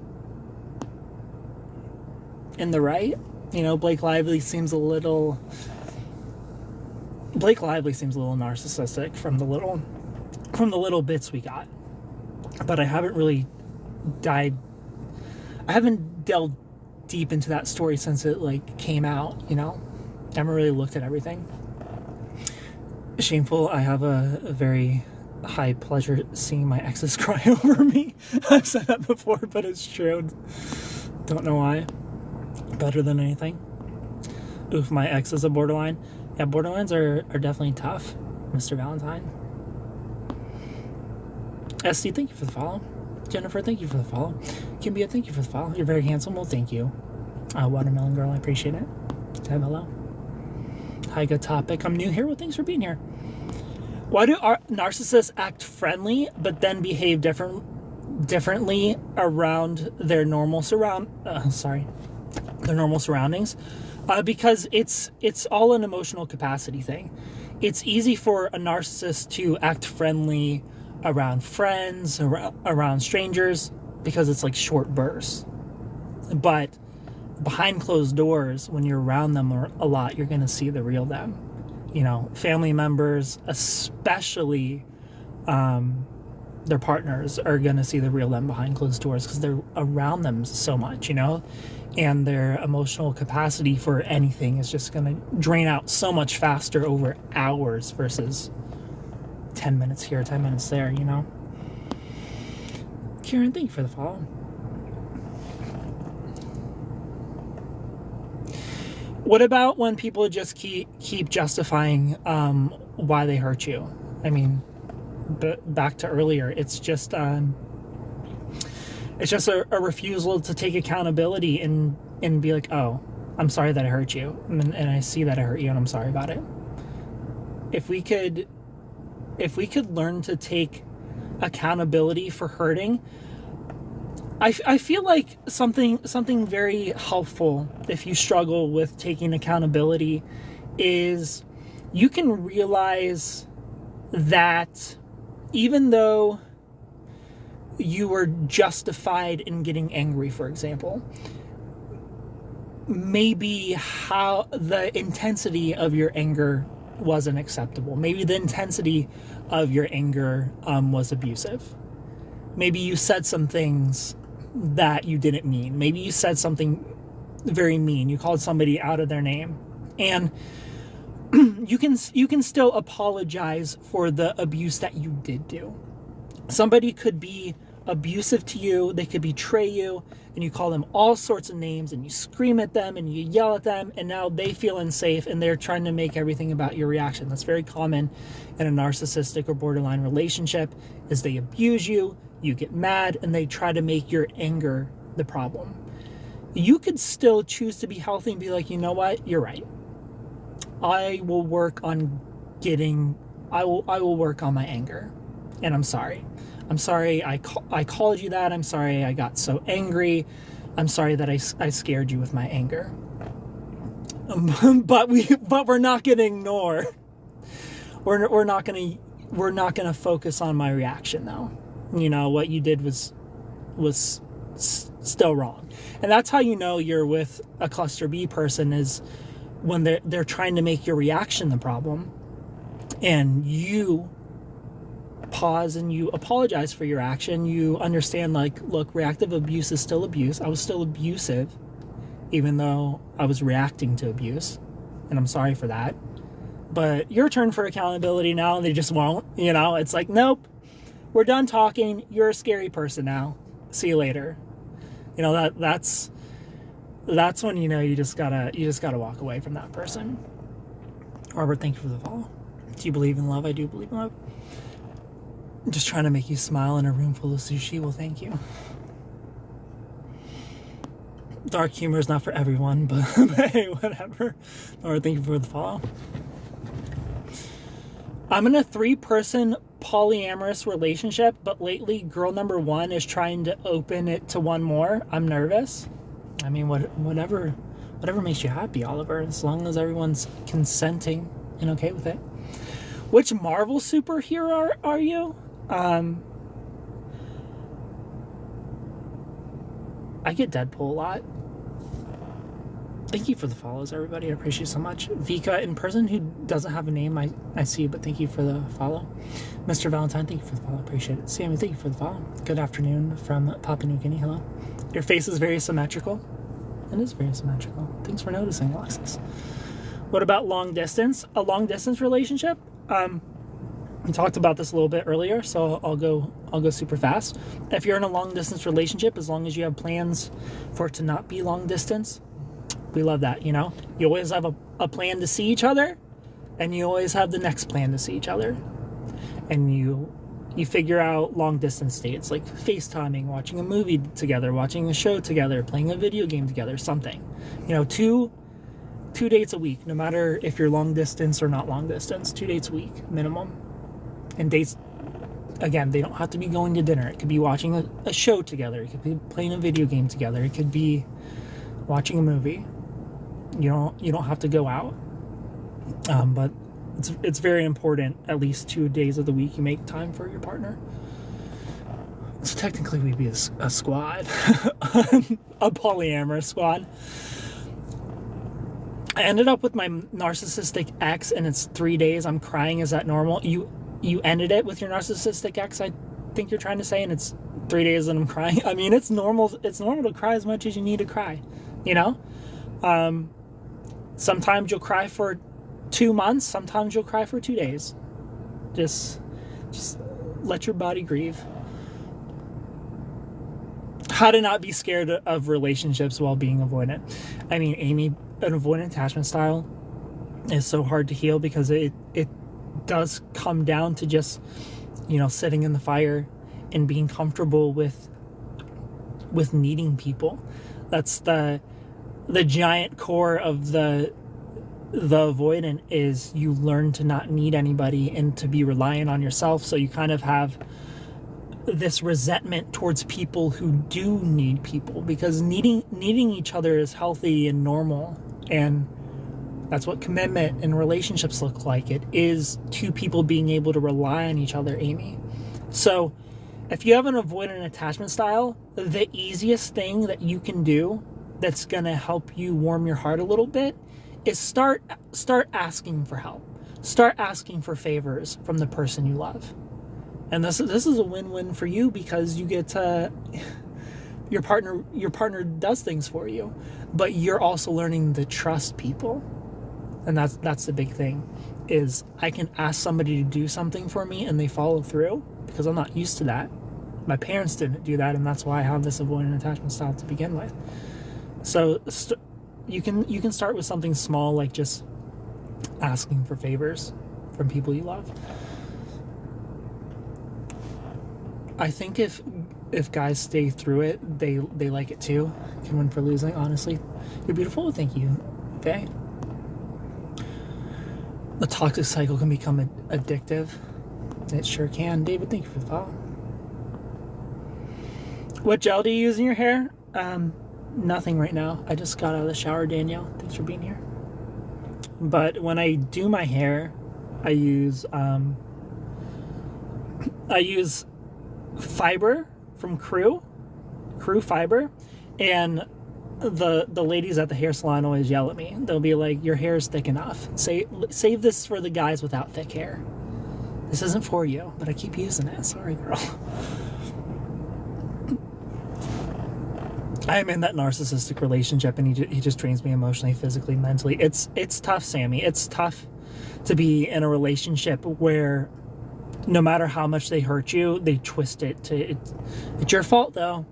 in the right. You know, Blake Lively seems a little narcissistic from the little bits we got. But I haven't really delved deep into that story since it like came out, you know? I haven't really looked at everything. Shameful, I have a very high pleasure seeing my exes cry over me. I've said that before, but it's true. Don't know why. Better than anything. Oof, my ex is a borderline. Yeah, borderlines are definitely tough, Mr. Valentine. SD, thank you for the follow. Jennifer, thank you for the follow. Kimbia, thank you for the follow. You're very handsome. Well, thank you. Watermelon Girl, I appreciate it. Tab, hello. Hi, good topic. I'm new here. Well, thanks for being here. Why do our narcissists act friendly but then behave differently around their normal surroundings? Because it's all an emotional capacity thing. It's easy for a narcissist to act friendly around friends, around strangers, because it's like short bursts. But behind closed doors, when you're around them a lot, you're going to see the real them. You know, family members, especially their partners, are going to see the real them behind closed doors because they're around them so much, you know? And their emotional capacity for anything is just going to drain out so much faster over hours versus 10 minutes here, 10 minutes there, you know? Kieran, thank you for the follow. What about when people just keep justifying why they hurt you? I mean, back to earlier, it's just a refusal to take accountability and be like, oh, I'm sorry that I hurt you, and I see that I hurt you, and I'm sorry about it. If we could learn to take accountability for hurting, I feel like something very helpful if you struggle with taking accountability is you can realize that even though you were justified in getting angry, for example, maybe how the intensity of your anger wasn't acceptable. Maybe the intensity of your anger was abusive. Maybe you said some things that you didn't mean. Maybe you said something very mean. You called somebody out of their name. And you can still apologize for the abuse that you did do. Somebody could be abusive to you, they could betray you, and you call them all sorts of names, and you scream at them, and you yell at them, and now they feel unsafe, and they're trying to make everything about your reaction. That's very common in a narcissistic or borderline relationship, is they abuse you, you get mad, and they try to make your anger the problem. You could still choose to be healthy and be like, you know what, you're right. I will work on I will work on my anger, and I'm sorry. I'm sorry I called you that. I'm sorry I got so angry. I'm sorry that I scared you with my anger. But we're not gonna ignore. We're not gonna focus on my reaction though. You know what you did was still wrong, and that's how you know you're with a cluster B person, is when they're trying to make your reaction the problem, and you pause and you apologize for your action. You understand, like, look, reactive abuse is still abuse. I was still abusive, even though I was reacting to abuse, and I'm sorry for that. But your turn for accountability now, and they just won't. You know, it's like, nope, we're done talking. You're a scary person now. See you later. You know, that's when you know you just gotta walk away from that person. Robert, thank you for the follow. Do you believe in love? I do believe in love. I'm just trying to make you smile in a room full of sushi. Well, thank you. Dark humor is not for everyone, but hey, whatever. Robert, thank you for the follow. I'm in a 3-person polyamorous relationship, but lately girl number 1 is trying to open it to one more. I'm nervous. I mean, whatever makes you happy, Oliver, as long as everyone's consenting and okay with it. Which Marvel superhero are you? I get Deadpool a lot. Thank you for the follows, everybody. I appreciate it so much. Vika, in person, who doesn't have a name, I see you, but thank you for the follow. Mr. Valentine, thank you for the follow. I appreciate it. Sammy, thank you for the follow. Good afternoon from Papua New Guinea. Hello. Your face is very symmetrical. It is very symmetrical. Thanks for noticing, Alexis. What about long distance? A long distance relationship? We talked about this a little bit earlier, so I'll go super fast. If you're in a long distance relationship, as long as you have plans for it to not be long distance, we love that, you know? You always have a plan to see each other, and you always have the next plan to see each other. And you figure out long distance dates, like FaceTiming, watching a movie together, watching a show together, playing a video game together, something. You know, two dates a week, no matter if you're long distance or not long distance. 2 dates a week, minimum. And dates, again, they don't have to be going to dinner. It could be watching a show together. It could be playing a video game together. It could be watching a movie. You don't have to go out. But it's very important, at least 2 days of the week, you make time for your partner. So technically we'd be a squad. A polyamorous squad. I ended up with my narcissistic ex, and it's 3 days. I'm crying. Is that normal? You ended it with your narcissistic ex, I think you're trying to say, and it's 3 days and I'm crying. I mean, it's normal. It's normal to cry as much as you need to cry, you know? Sometimes you'll cry for 2 months. Sometimes you'll cry for 2 days. Just, Just let your body grieve. How to not be scared of relationships while being avoidant. I mean, Amy, an avoidant attachment style is so hard to heal because it does come down to just, sitting in the fire and being comfortable with needing people. That's the giant core of the avoidant, is you learn to not need anybody and to be reliant on yourself. So you kind of have this resentment towards people who do need people, because needing each other is healthy and normal, and that's what commitment and relationships look like. It is two people being able to rely on each other, Amy. So if you have an avoidant attachment style, the easiest thing that you can do that's going to help you warm your heart a little bit is start asking for help. Start asking for favors from the person you love. And this is a win-win for you, because you get your partner does things for you, but you're also learning to trust people. And that's the big thing, is I can ask somebody to do something for me and they follow through, because I'm not used to that. My parents didn't do that, and that's why I have this avoidant attachment style to begin with. So you can start with something small, like just asking for favors from people you love. I think if guys stay through it, they like it too. You can win for losing, honestly. You're beautiful. Thank you. Okay. The toxic cycle can become addictive. It sure can. David, thank you for the follow. What gel do you use in your hair? Nothing right now. I just got out of the shower, Danielle. Thanks for being here. But when I do my hair, I use fiber from Crew fiber, and the ladies at the hair salon always yell at me. They'll be like, your hair is thick enough. Save this for the guys without thick hair. This isn't for you, but I keep using it. Sorry, girl. I'm in that narcissistic relationship, and he just drains me emotionally, physically, mentally. It's tough, Sammy. It's tough to be in a relationship where no matter how much they hurt you, they twist it to it's your fault, though.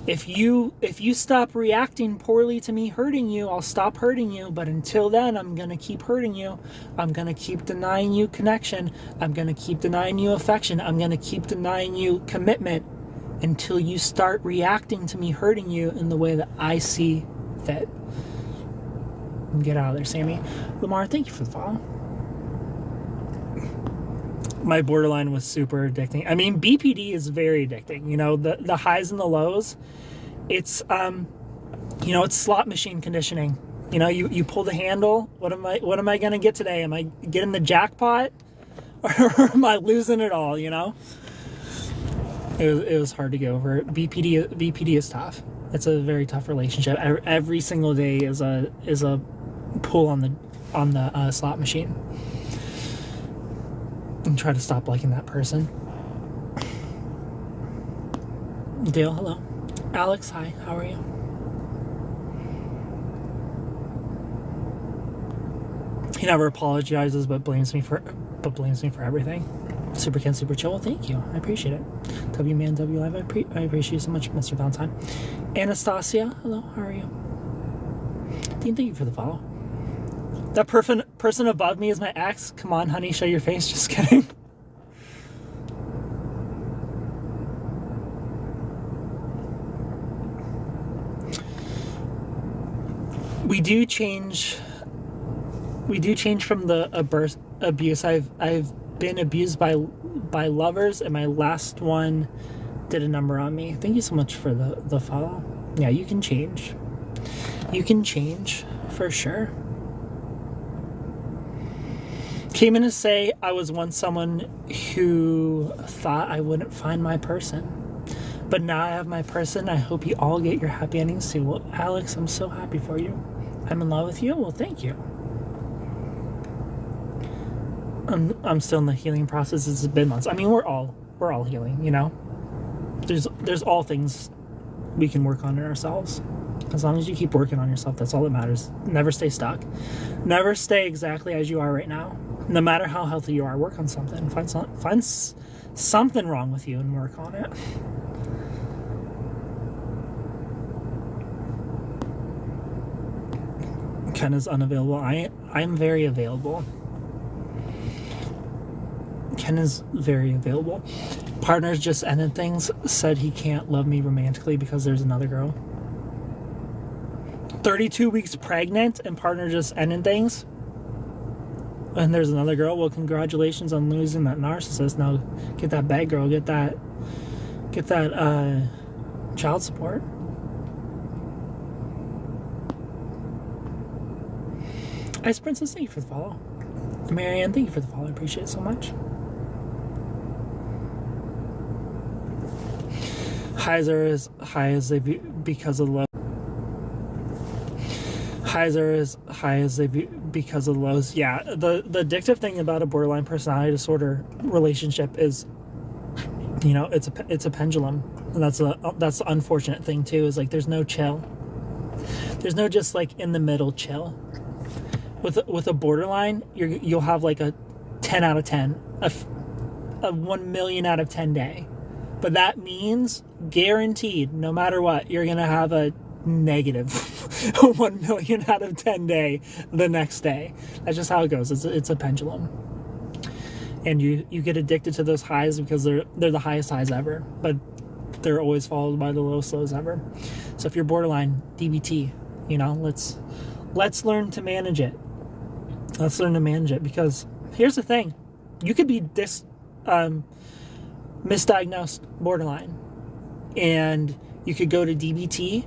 If you stop reacting poorly to me hurting you, I'll stop hurting you. But until then, I'm going to keep hurting you. I'm going to keep denying you connection. I'm going to keep denying you affection. I'm going to keep denying you commitment until you start reacting to me hurting you in the way that I see fit. Get out of there, Sammy. Lamar, thank you for the follow. My borderline was super addicting. I mean, BPD is very addicting. The highs and the lows. It's it's slot machine conditioning. You pull the handle. What am I gonna get today? Am I getting the jackpot, or am I losing it all? It was hard to get over. BPD is tough. It's a very tough relationship. Every single day is a pull on the slot machine. And try to stop liking that person. Dale, hello. Alex, hi. How are you? He never apologizes, but blames me for everything. Super Ken, super chill. Well, thank you. I appreciate it. W-Man, W-Live. I appreciate you so much, Mr. Valentine. Anastasia, hello. How are you? Dean, thank you for the follow. That person above me is my ex. Come on, honey, show your face. Just kidding. We do change from the abuse. I've been abused by lovers, and my last one did a number on me. Thank you so much for the follow. Yeah, you can change. You can change for sure. Came in to say I was once someone who thought I wouldn't find my person. But now I have my person. I hope you all get your happy endings too. Well, Alex, I'm so happy for you. I'm in love with you. Well, thank you. I'm still in the healing process. It's been months. I mean, we're all healing, There's all things we can work on in ourselves. As long as you keep working on yourself, that's all that matters. Never stay stuck. Never stay exactly as you are right now. No matter how healthy you are, work on something. Find something wrong with you and work on it. Ken is unavailable. I'm very available. Ken is very available. Partners just ended things. Said he can't love me romantically because there's another girl. 32 weeks pregnant and partner just ending things. And there's another girl. Well, congratulations on losing that narcissist. Now get that bad girl. Get that child support. Ice Princess, thank you for the follow. Marianne, thank you for the follow. I appreciate it so much. Highs are as high as they be because of lows. Highs are as high as they be because of lows. Yeah, the addictive thing about a borderline personality disorder relationship is, you know, it's a pendulum, and that's the unfortunate thing too. Is like there's no chill. There's no just like in the middle chill. With a borderline, you'll have like a 10 out of 10, a 1 million out of 10 day. But that means guaranteed, no matter what, you're going to have a negative 1 million out of 10 day the next day. That's just how it goes. It's a pendulum. And you get addicted to those highs because they're the highest highs ever. But they're always followed by the lowest lows ever. So if you're borderline, DBT, you know, let's learn to manage it. Let's learn to manage it, because here's the thing. You could be misdiagnosed borderline, and you could go to DBT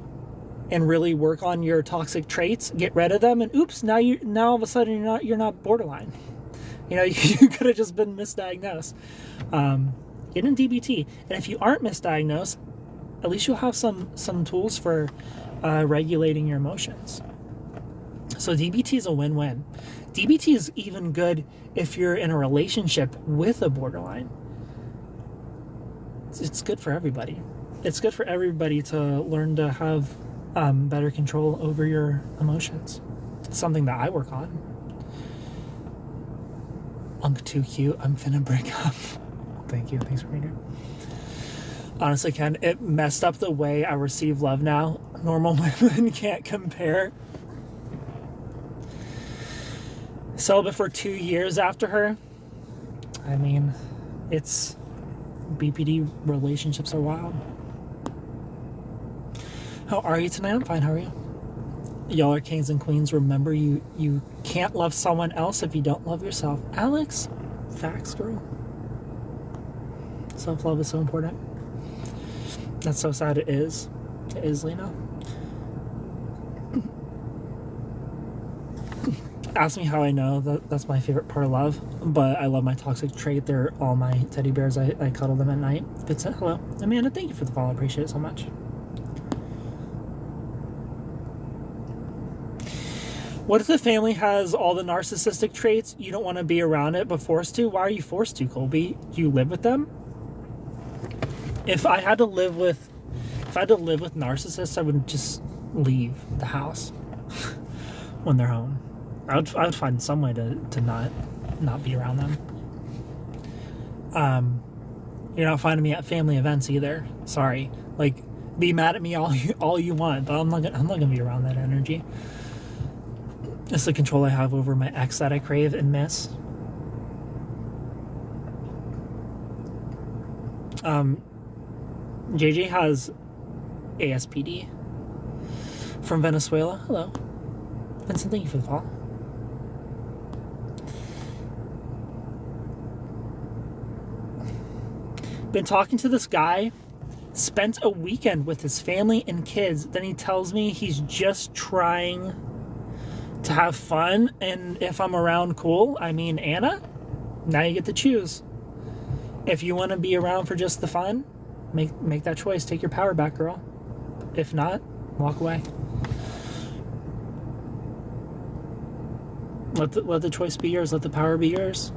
and really work on your toxic traits, get rid of them, and oops, now all of a sudden you're not borderline. You know, you could have just been misdiagnosed. Get in DBT, and if you aren't misdiagnosed, at least you'll have some tools for regulating your emotions. So DBT is a win-win. DBT is even good if you're in a relationship with a borderline. It's good for everybody. It's good for everybody to learn to have better control over your emotions. It's something that I work on. I'm too cute. I'm finna break up. Thank you. Thanks for being here. Honestly, Ken, it messed up the way I receive love now. Normal women can't compare. Celibate for 2 years after her. I mean, it's BPD relationships are wild. How are you tonight? I'm fine. How are you? Y'all are kings and queens. Remember, you can't love someone else if you don't love yourself. Alex, facts, girl. Self-love is so important. That's so sad. It is. It is, Lena. Ask me how I know. That's my favorite part of love. But I love my toxic trait. They're all my teddy bears. I cuddle them at night. Vincent, hello. Amanda, thank you for the follow. I appreciate it so much. What if the family has all the narcissistic traits? You don't want to be around it, but forced to? Why are you forced to, Colby? Do you live with them? If I had to live with narcissists, I would just leave the house when they're home. I would find some way to not be around them. You're not finding me at family events either. Sorry. Like, be mad at me all you want, but I'm not gonna be around that energy. It's the control I have over my ex that I crave and miss. JJ has ASPD from Venezuela. Hello. Vincent, thank you for the follow. Been talking to this guy, spent a weekend with his family and kids. Then he tells me he's just trying to have fun, and if I'm around, cool. I mean, Anna, now you get to choose. If you want to be around for just the fun, make that choice. Take your power back, girl. If not, walk away. Let the choice be yours. Let the power be yours.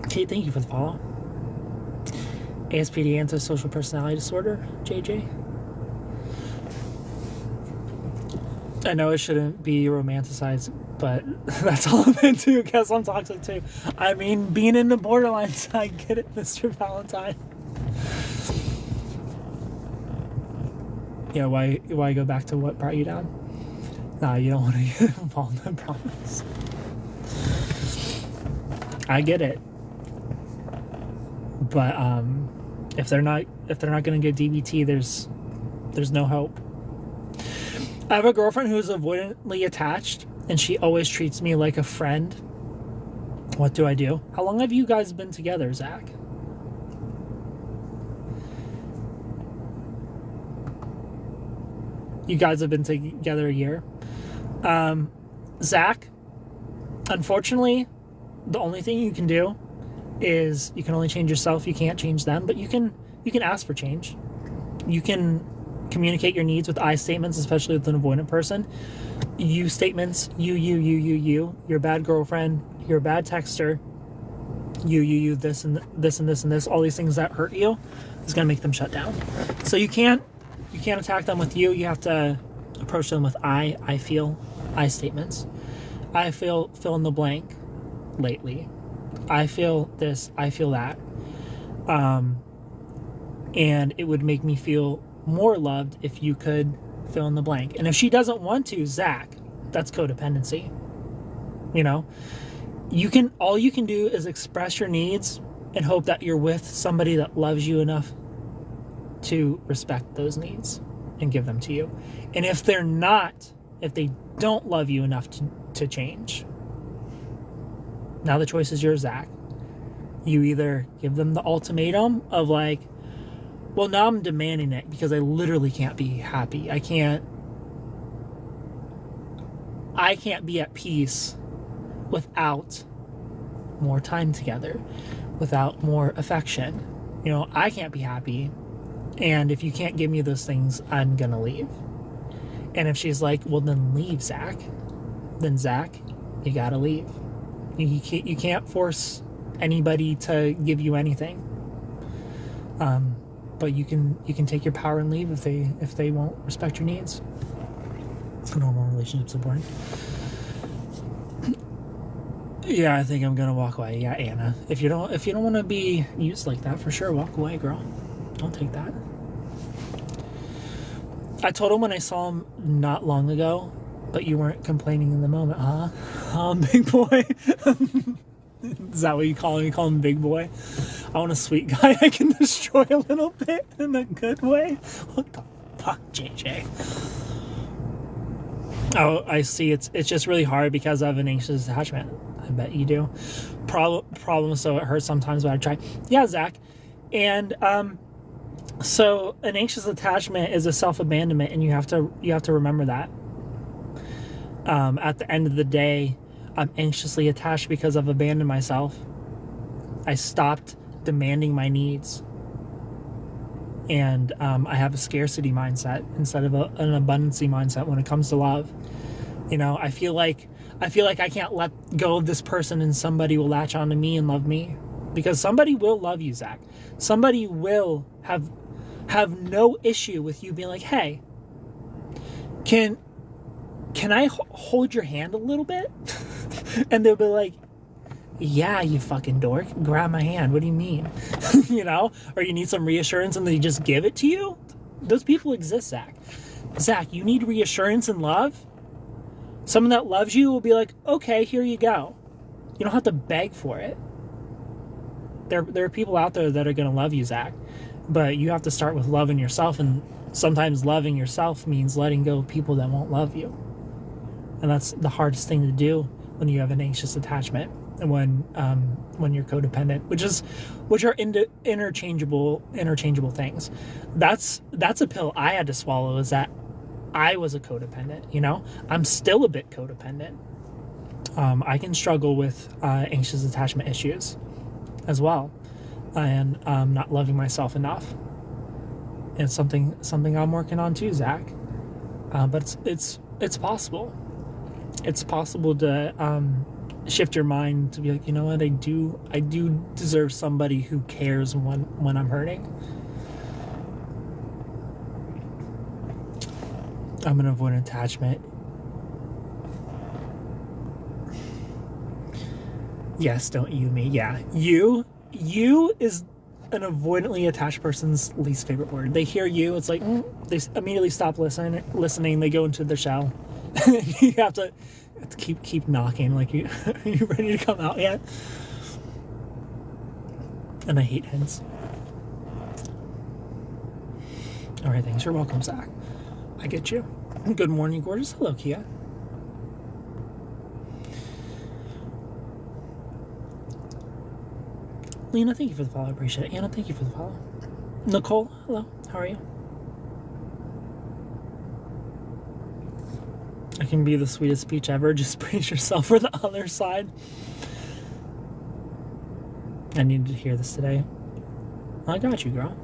Kate, thank you for the follow. ASPD, antisocial personality disorder, JJ. I know it shouldn't be romanticized, but that's all I'm into because I'm toxic too. I mean, being in the borderlines, I get it, Mr. Valentine. Yeah, why go back to what brought you down? Nah, you don't want to get involved, I promise. I get it. But if they're not gonna get DBT, there's no hope. I have a girlfriend who's avoidantly attached, and she always treats me like a friend. What do I do? How long have you guys been together, Zach? You guys have been together a year. Zach, unfortunately, the only thing you can do is you can only change yourself. You can't change them, but you can ask for change. You can communicate your needs with I statements, especially with an avoidant person. You statements, you, you're a bad girlfriend, you're a bad texter, you, this and this and this and this, all these things that hurt you is going to make them shut down. So you can't attack them with you have to approach them with I feel, I statements. I feel fill in the blank lately. I feel this, I feel that. And it would make me feel more loved if you could fill in the blank. And if she doesn't want to, Zach, that's codependency. You know, all you can do is express your needs and hope that you're with somebody that loves you enough to respect those needs and give them to you. And if they don't love you enough to change, now the choice is yours, Zach. You either give them the ultimatum of like, well, now I'm demanding it because I literally can't be happy. I can't be at peace without more time together, without more affection. You know, I can't be happy. And if you can't give me those things, I'm going to leave. And if she's like, well, then leave, Zach. Then, Zach, you got to leave. You can't force anybody to give you anything. But you can take your power and leave if they won't respect your needs. Normal relationships are boring. Yeah, I think I'm gonna walk away. Yeah, Anna. If you don't want to be used like that, for sure, walk away, girl. Don't take that. I told him when I saw him not long ago, but you weren't complaining in the moment, huh? Big boy. Is that what you call him? You call him big boy? I want a sweet guy I can destroy a little bit in a good way. What the fuck, JJ? Oh, I see. It's just really hard because of an anxious attachment. I bet you do. Problem. So it hurts sometimes, but I try. Yeah, Zach. And so an anxious attachment is a self-abandonment, and you have to remember that. At the end of the day, I'm anxiously attached because I've abandoned myself. I stopped demanding my needs. And I have a scarcity mindset instead of an abundancy mindset when it comes to love. You know, I feel like I can't let go of this person and somebody will latch onto me and love me. Because somebody will love you, Zach. Somebody will have no issue with you being like, hey, can I hold your hand a little bit? And they'll be like, yeah, you fucking dork. Grab my hand. What do you mean? You know? Or you need some reassurance and they just give it to you? Those people exist, Zach. Zach, you need reassurance and love? Someone that loves you will be like, okay, here you go. You don't have to beg for it. There are people out there that are going to love you, Zach. But you have to start with loving yourself. And sometimes loving yourself means letting go of people that won't love you. And that's the hardest thing to do when you have an anxious attachment. And when you're codependent, which are interchangeable things. That's a pill I had to swallow, is that I was a codependent. You know, I'm still a bit codependent. I can struggle with anxious attachment issues as well, and not loving myself enough. It's something I'm working on too, Zach. But it's possible. It's possible to shift your mind to be like, you know what, I do deserve somebody who cares when I'm hurting. I'm an avoidant attachment. Yes, don't you me. Yeah. You is an avoidantly attached person's least favorite word. They hear you, it's like, they immediately stop listening, they go into their shell. You have to keep knocking, like, are you ready to come out yet? And I hate hints. All right, thanks. You're welcome, Zach. I get you. Good morning, gorgeous. Hello, Kia. Lena, thank you for the follow. I appreciate it. Anna, thank you for the follow. Nicole, hello. How are you? I can be the sweetest speech ever. Just brace yourself for the other side. I needed to hear this today. I got you, girl.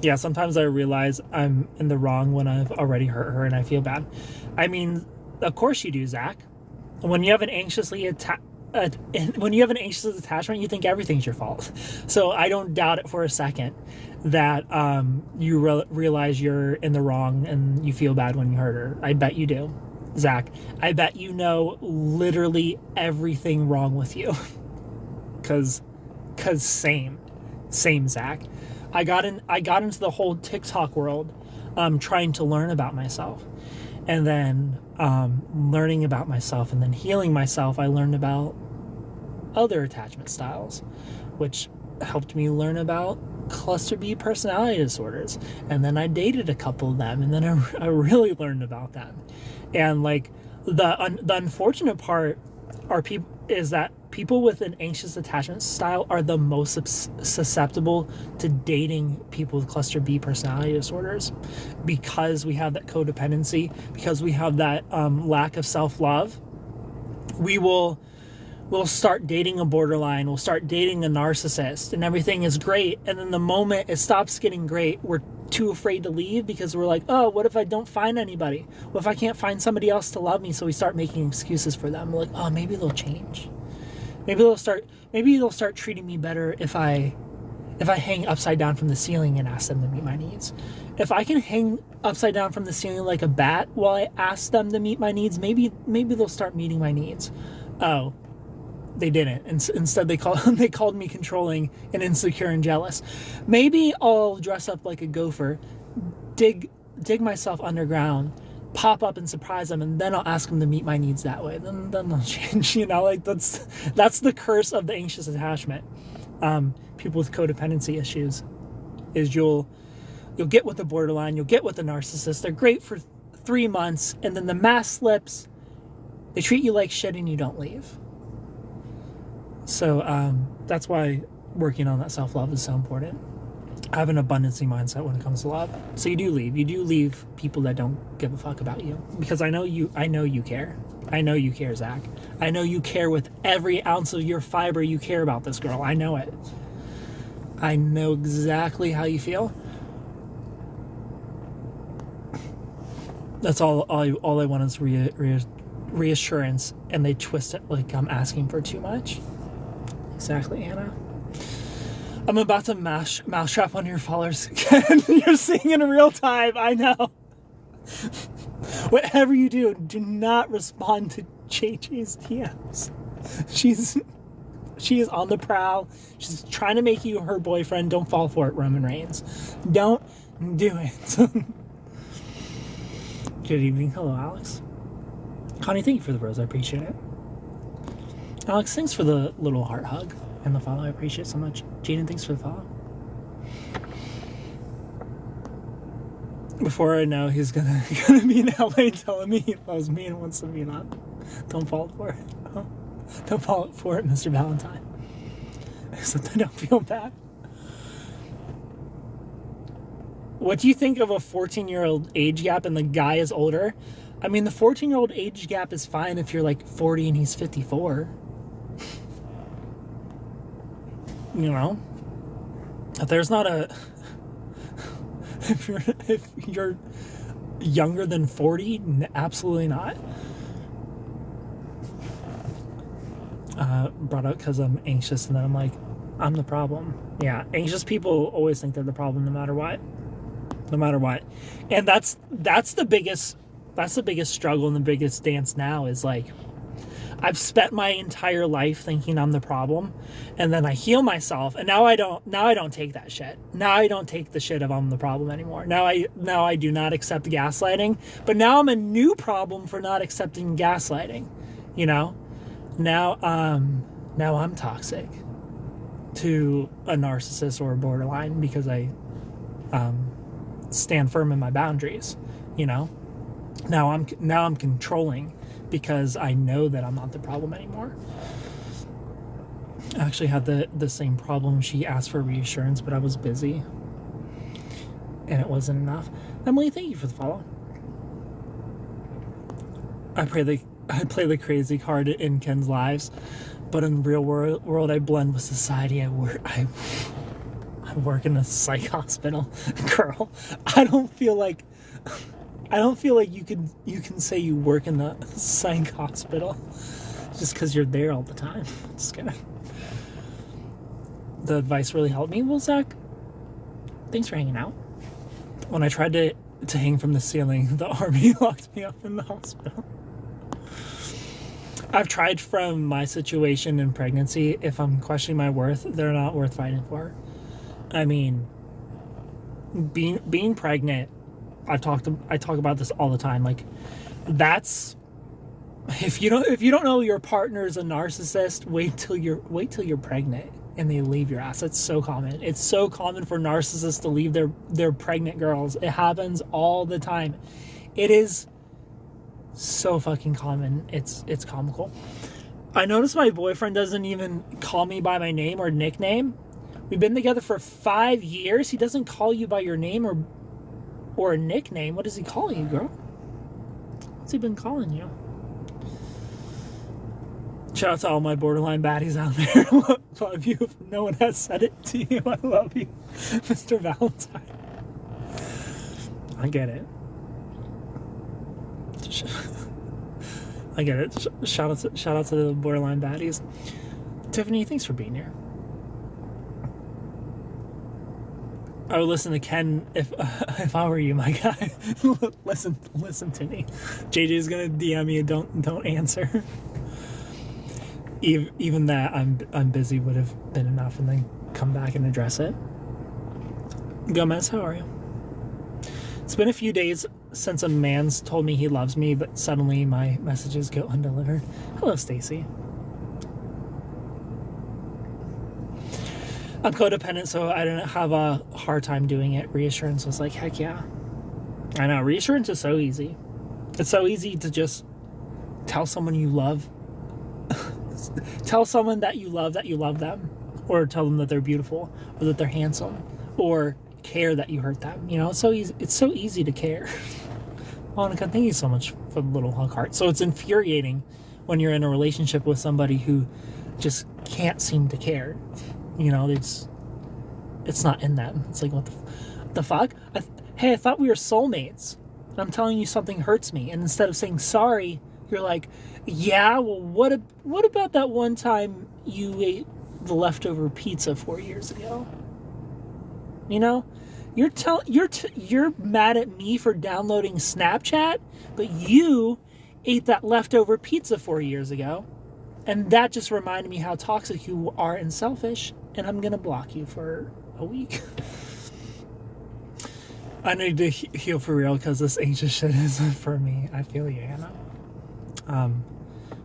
Yeah, sometimes I realize I'm in the wrong when I've already hurt her and I feel bad. I mean, of course you do, Zach. When you have an anxious attachment, you think everything's your fault. So I don't doubt it for a second that you realize you're in the wrong and you feel bad when you hurt her. I bet you do, Zach. I bet you know literally everything wrong with you. Cause same, Zach. I got into the whole TikTok world, trying to learn about myself, and then learning about myself and then healing myself. I learned about other attachment styles, which helped me learn about cluster B personality disorders. And then I dated a couple of them, and then I really learned about them. And like the unfortunate part is that people with an anxious attachment style are the most susceptible to dating people with cluster B personality disorders, because we have that codependency, because we have that lack of self-love. We'll start dating a borderline, we'll start dating a narcissist, and everything is great. And then the moment it stops getting great, we're too afraid to leave, because we're like, oh, what if I don't find anybody? What if I can't find somebody else to love me? So we start making excuses for them. We're like, oh, maybe they'll change. Maybe they'll start treating me better if I hang upside down from the ceiling and ask them to meet my needs. If I can hang upside down from the ceiling like a bat while I ask them to meet my needs, maybe they'll start meeting my needs. Oh, they didn't. Instead, they called me controlling and insecure and jealous. Maybe I'll dress up like a gopher, dig myself underground, pop up and surprise them, and then I'll ask them to meet my needs that way. Then they'll change. Like that's the curse of the anxious attachment. People with codependency issues is you'll get with the borderline, you'll get with the narcissist. They're great for 3 months, and then the mask slips. They treat you like shit, and you don't leave. So that's why working on that self-love is so important. I have an abundancy mindset when it comes to love. So you do leave people that don't give a fuck about you, because I know you care. I know you care, Zach. I know you care with every ounce of your fiber. You care about this girl. I know it. I know exactly how you feel. That's all I want is reassurance, and they twist it like I'm asking for too much. Exactly, Anna. I'm about to mousetrap one of your followers again. You're seeing in real time. I know. Whatever you do not respond to JJ's DMs. She is on the prowl. She's trying to make you her boyfriend. Don't fall for it, Roman Reigns. Don't do it. Good evening. Hello, Alex. Connie, thank you for the rose. I appreciate it. Alex, thanks for the little heart hug and the follow. I appreciate it so much. Jaden, thanks for the follow. Before I know, he's gonna be in LA telling me he loves me and wants to meet up. Don't fall for it. Don't fall for it, Mr. Valentine. Except I don't feel bad. What do you think of a 14-year-old age gap and the guy is older? I mean, the 14-year-old age gap is fine if you're like 40 and he's 54. You know? If there's not a... If you're younger than 40, absolutely not. Brought up because I'm anxious, and then I'm like, I'm the problem. Yeah, anxious people always think they're the problem no matter what. No matter what. And that's the biggest struggle and the biggest dance now is like, I've spent my entire life thinking I'm the problem, and then I heal myself, and now I don't take that shit. Now I don't take the shit of I'm the problem anymore. Now I do not accept gaslighting, but now I'm a new problem for not accepting gaslighting. You know? Now I'm toxic to a narcissist or a borderline because I stand firm in my boundaries, you know? Now I'm controlling because I know that I'm not the problem anymore. I actually had the same problem. She asked for reassurance, but I was busy and it wasn't enough. Emily, thank you for the follow. I play the crazy card in Ken's lives, but in the real world I blend with society. I work in a psych hospital. Girl, I don't feel like you can say you work in the psych hospital just because you're there all the time. Just kidding. The advice really helped me. Well, Zach, thanks for hanging out. When I tried to hang from the ceiling, the army locked me up in the hospital. I've tried from my situation in pregnancy. If I'm questioning my worth, they're not worth fighting for. I mean, being pregnant, I talk about this all the time. Like, that's if you don't know your partner is a narcissist, wait till you're pregnant and they leave your ass. It's so common. It's so common for narcissists to leave their pregnant girls. It happens all the time. It is so fucking common. It's comical. I noticed my boyfriend doesn't even call me by my name or nickname. We've been together for 5 years. He doesn't call you by your name or a nickname. What does he call you, girl? What's he been calling you? Shout out to all my borderline baddies out there. Love you. If no one has said it to you, I love you, Mr. Valentine. I get it. I get it. Shout out to the borderline baddies. Tiffany, thanks for being here. I would listen to Ken if I were you, my guy. listen to me. JJ's gonna DM you. Don't answer. Even that I'm busy would have been enough, and then come back and address it. Gomez, how are you? It's been a few days since a man's told me he loves me, but suddenly my messages go undelivered. Hello, Stacy. I'm codependent, so I didn't have a hard time doing it. Reassurance was like, heck yeah. I know, reassurance is so easy. It's so easy to just tell someone you love. Tell someone that you love them. Or tell them that they're beautiful. Or that they're handsome. Or care that you hurt them. You know, it's so easy to care. Monica, thank you so much for the little hug heart. So it's infuriating when you're in a relationship with somebody who just can't seem to care. You know, it's not in them. It's like, what the fuck? I thought we were soulmates. And I'm telling you something hurts me. And instead of saying sorry, you're like, yeah, well, what about that one time you ate the leftover pizza 4 years ago? You know, you're mad at me for downloading Snapchat, but you ate that leftover pizza 4 years ago. And that just reminded me how toxic you are and selfish. And I'm going to block you for a week. I need to heal for real because this anxious shit isn't for me. I feel you, Hannah.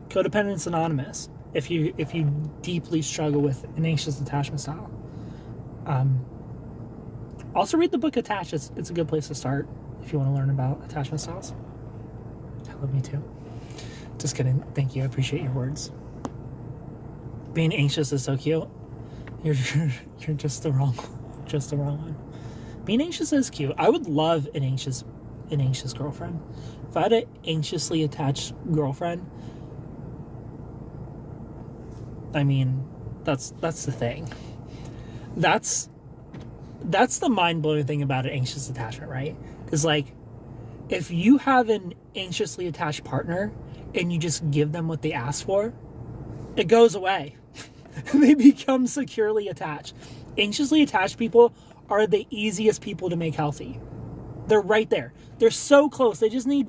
Codependence Anonymous. If you deeply struggle with an anxious attachment style. Also read the book Attached. It's a good place to start if you want to learn about attachment styles. I love me too. Just kidding. Thank you. I appreciate your words. Being anxious is so cute. You're just the wrong one. Being anxious is cute. I would love an anxious girlfriend. If I had an anxiously attached girlfriend, I mean, that's the thing. That's the mind-blowing thing about an anxious attachment, right? Is like, if you have an anxiously attached partner and you just give them what they ask for, it goes away. They become securely attached. Anxiously attached people are the easiest people to make healthy. They're right there. They're so close. They just need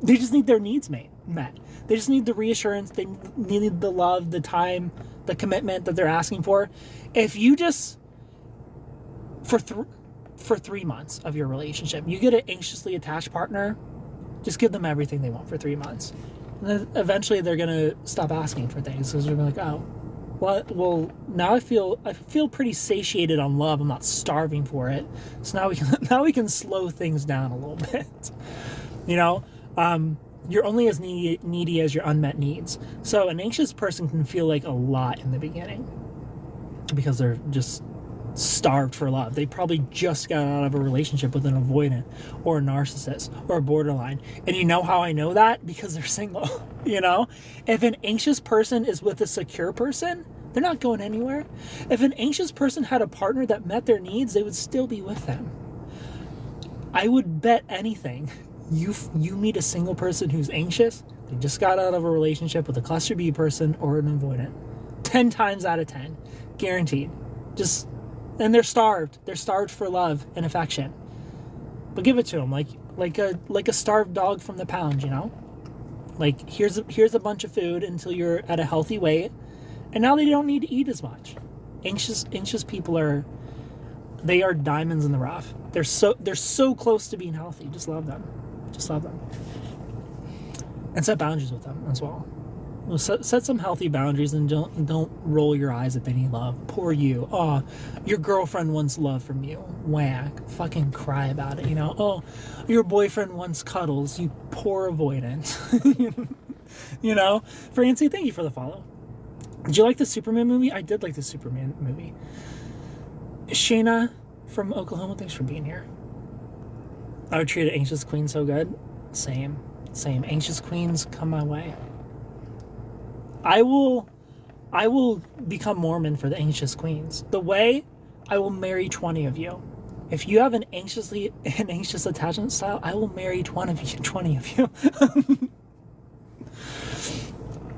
their needs met. met. They just need the reassurance. They need the love, the time, the commitment that they're asking for. If you just, for 3 months of your relationship, you get an anxiously attached partner, just give them everything they want for 3 months. And then eventually they're going to stop asking for things because they're like, oh, well, now I feel pretty satiated on love. I'm not starving for it. So now we can slow things down a little bit. You're only as needy as your unmet needs. So an anxious person can feel like a lot in the beginning because they're just starved for love. They probably just got out of a relationship with an avoidant or a narcissist or a borderline. And you know how I know that? Because they're single. If an anxious person is with a secure person, they're not going anywhere. If an anxious person had a partner that met their needs, they would still be with them. I would bet anything. You meet a single person who's anxious, they just got out of a relationship with a cluster B person or an avoidant. 10 times out of 10. Guaranteed. And they're starved. They're starved for love and affection. But give it to them like a starved dog from the pound, Like here's a bunch of food until you're at a healthy weight, and now they don't need to eat as much. Anxious people are diamonds in the rough. They're so close to being healthy. Just love them. And set boundaries with them as well. Set some healthy boundaries and don't roll your eyes if they need love. Poor you. Oh, your girlfriend wants love from you. Whack. Fucking cry about it, Oh, your boyfriend wants cuddles. You poor avoidant. Francie, thank you for the follow. Did you like the Superman movie? I did like the Superman movie. Shayna from Oklahoma, thanks for being here. I would treat an anxious queen so good. Same. Anxious queens come my way. I will become Mormon for the anxious queens. The way I will marry 20 of you. If you have an anxious attachment style, I will marry 20 of you.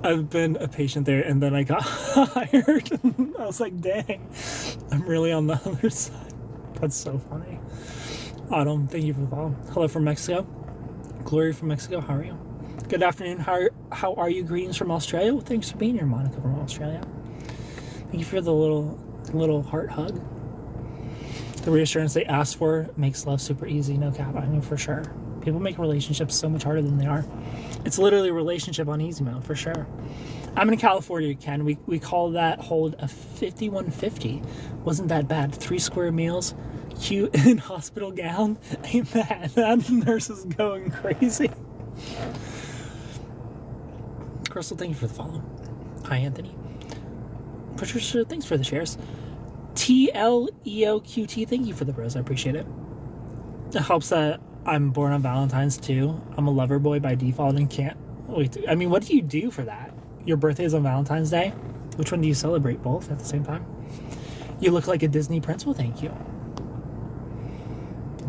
I've been a patient there, and then I got hired. I was like, dang, I'm really on the other side. That's so funny. Autumn, thank you for the follow. Hello from Mexico. Glory from Mexico, how are you? Good afternoon, how are you? Greetings from Australia. Well, thanks for being here, Monica from Australia. Thank you for the little heart hug. The reassurance they ask for makes love super easy, no cap. I mean, for sure. People make relationships so much harder than they are. It's literally a relationship on easy mode, for sure. I'm in California, Ken. We call that hold a 5150. Wasn't that bad. 3 square meals, cute in hospital gown. Ain't bad. That nurse is going crazy. Crystal, thank you for the follow. Hi, Anthony. Patricia, thanks for the shares. TLEOQT, thank you for the bros. I appreciate it. It helps that I'm born on Valentine's too. I'm a lover boy by default and can't wait. I mean, what do you do for that? Your birthday is on Valentine's Day? Which one do you celebrate? Both at the same time? You look like a Disney prince. Well, thank you.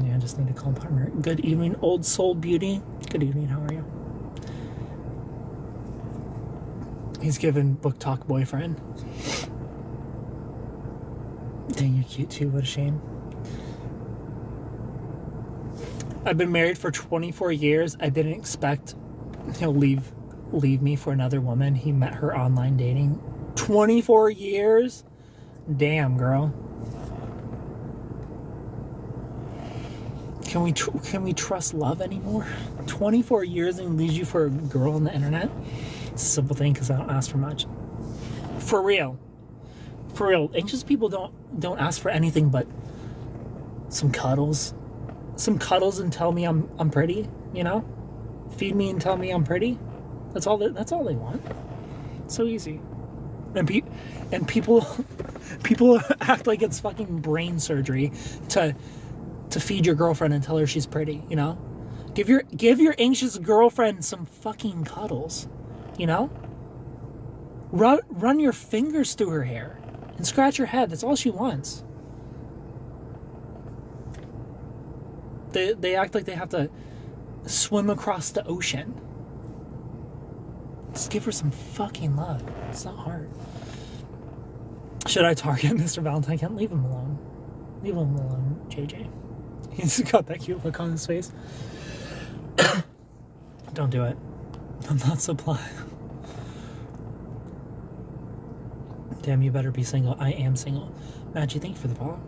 Yeah, I just need to call partner. Good evening, old soul beauty. Good evening, how are you? He's given book talk boyfriend. Dang, you're cute too. What a shame. I've been married for 24 years. I didn't expect he'll leave me for another woman. He met her online dating. 24 years? Damn, girl. Can we trust love anymore? 24 years and leaves you for a girl on the internet? It's a simple thing because I don't ask for much. For real. Anxious people don't ask for anything but some cuddles. Some cuddles and tell me I'm pretty, Feed me and tell me I'm pretty. That's all they want. So easy. And people act like it's fucking brain surgery to feed your girlfriend and tell her she's pretty, Give your anxious girlfriend some fucking cuddles, Run your fingers through her hair and scratch her head. That's all she wants. They act like they have to swim across the ocean. Just give her some fucking love. It's not hard. Should I target Mr. Valentine? Can't leave him alone. Leave him alone, JJ. He's got that cute look on his face. Don't do it. I'm not supply. Damn, you better be single. I am single. Maggie, thank you for the follow.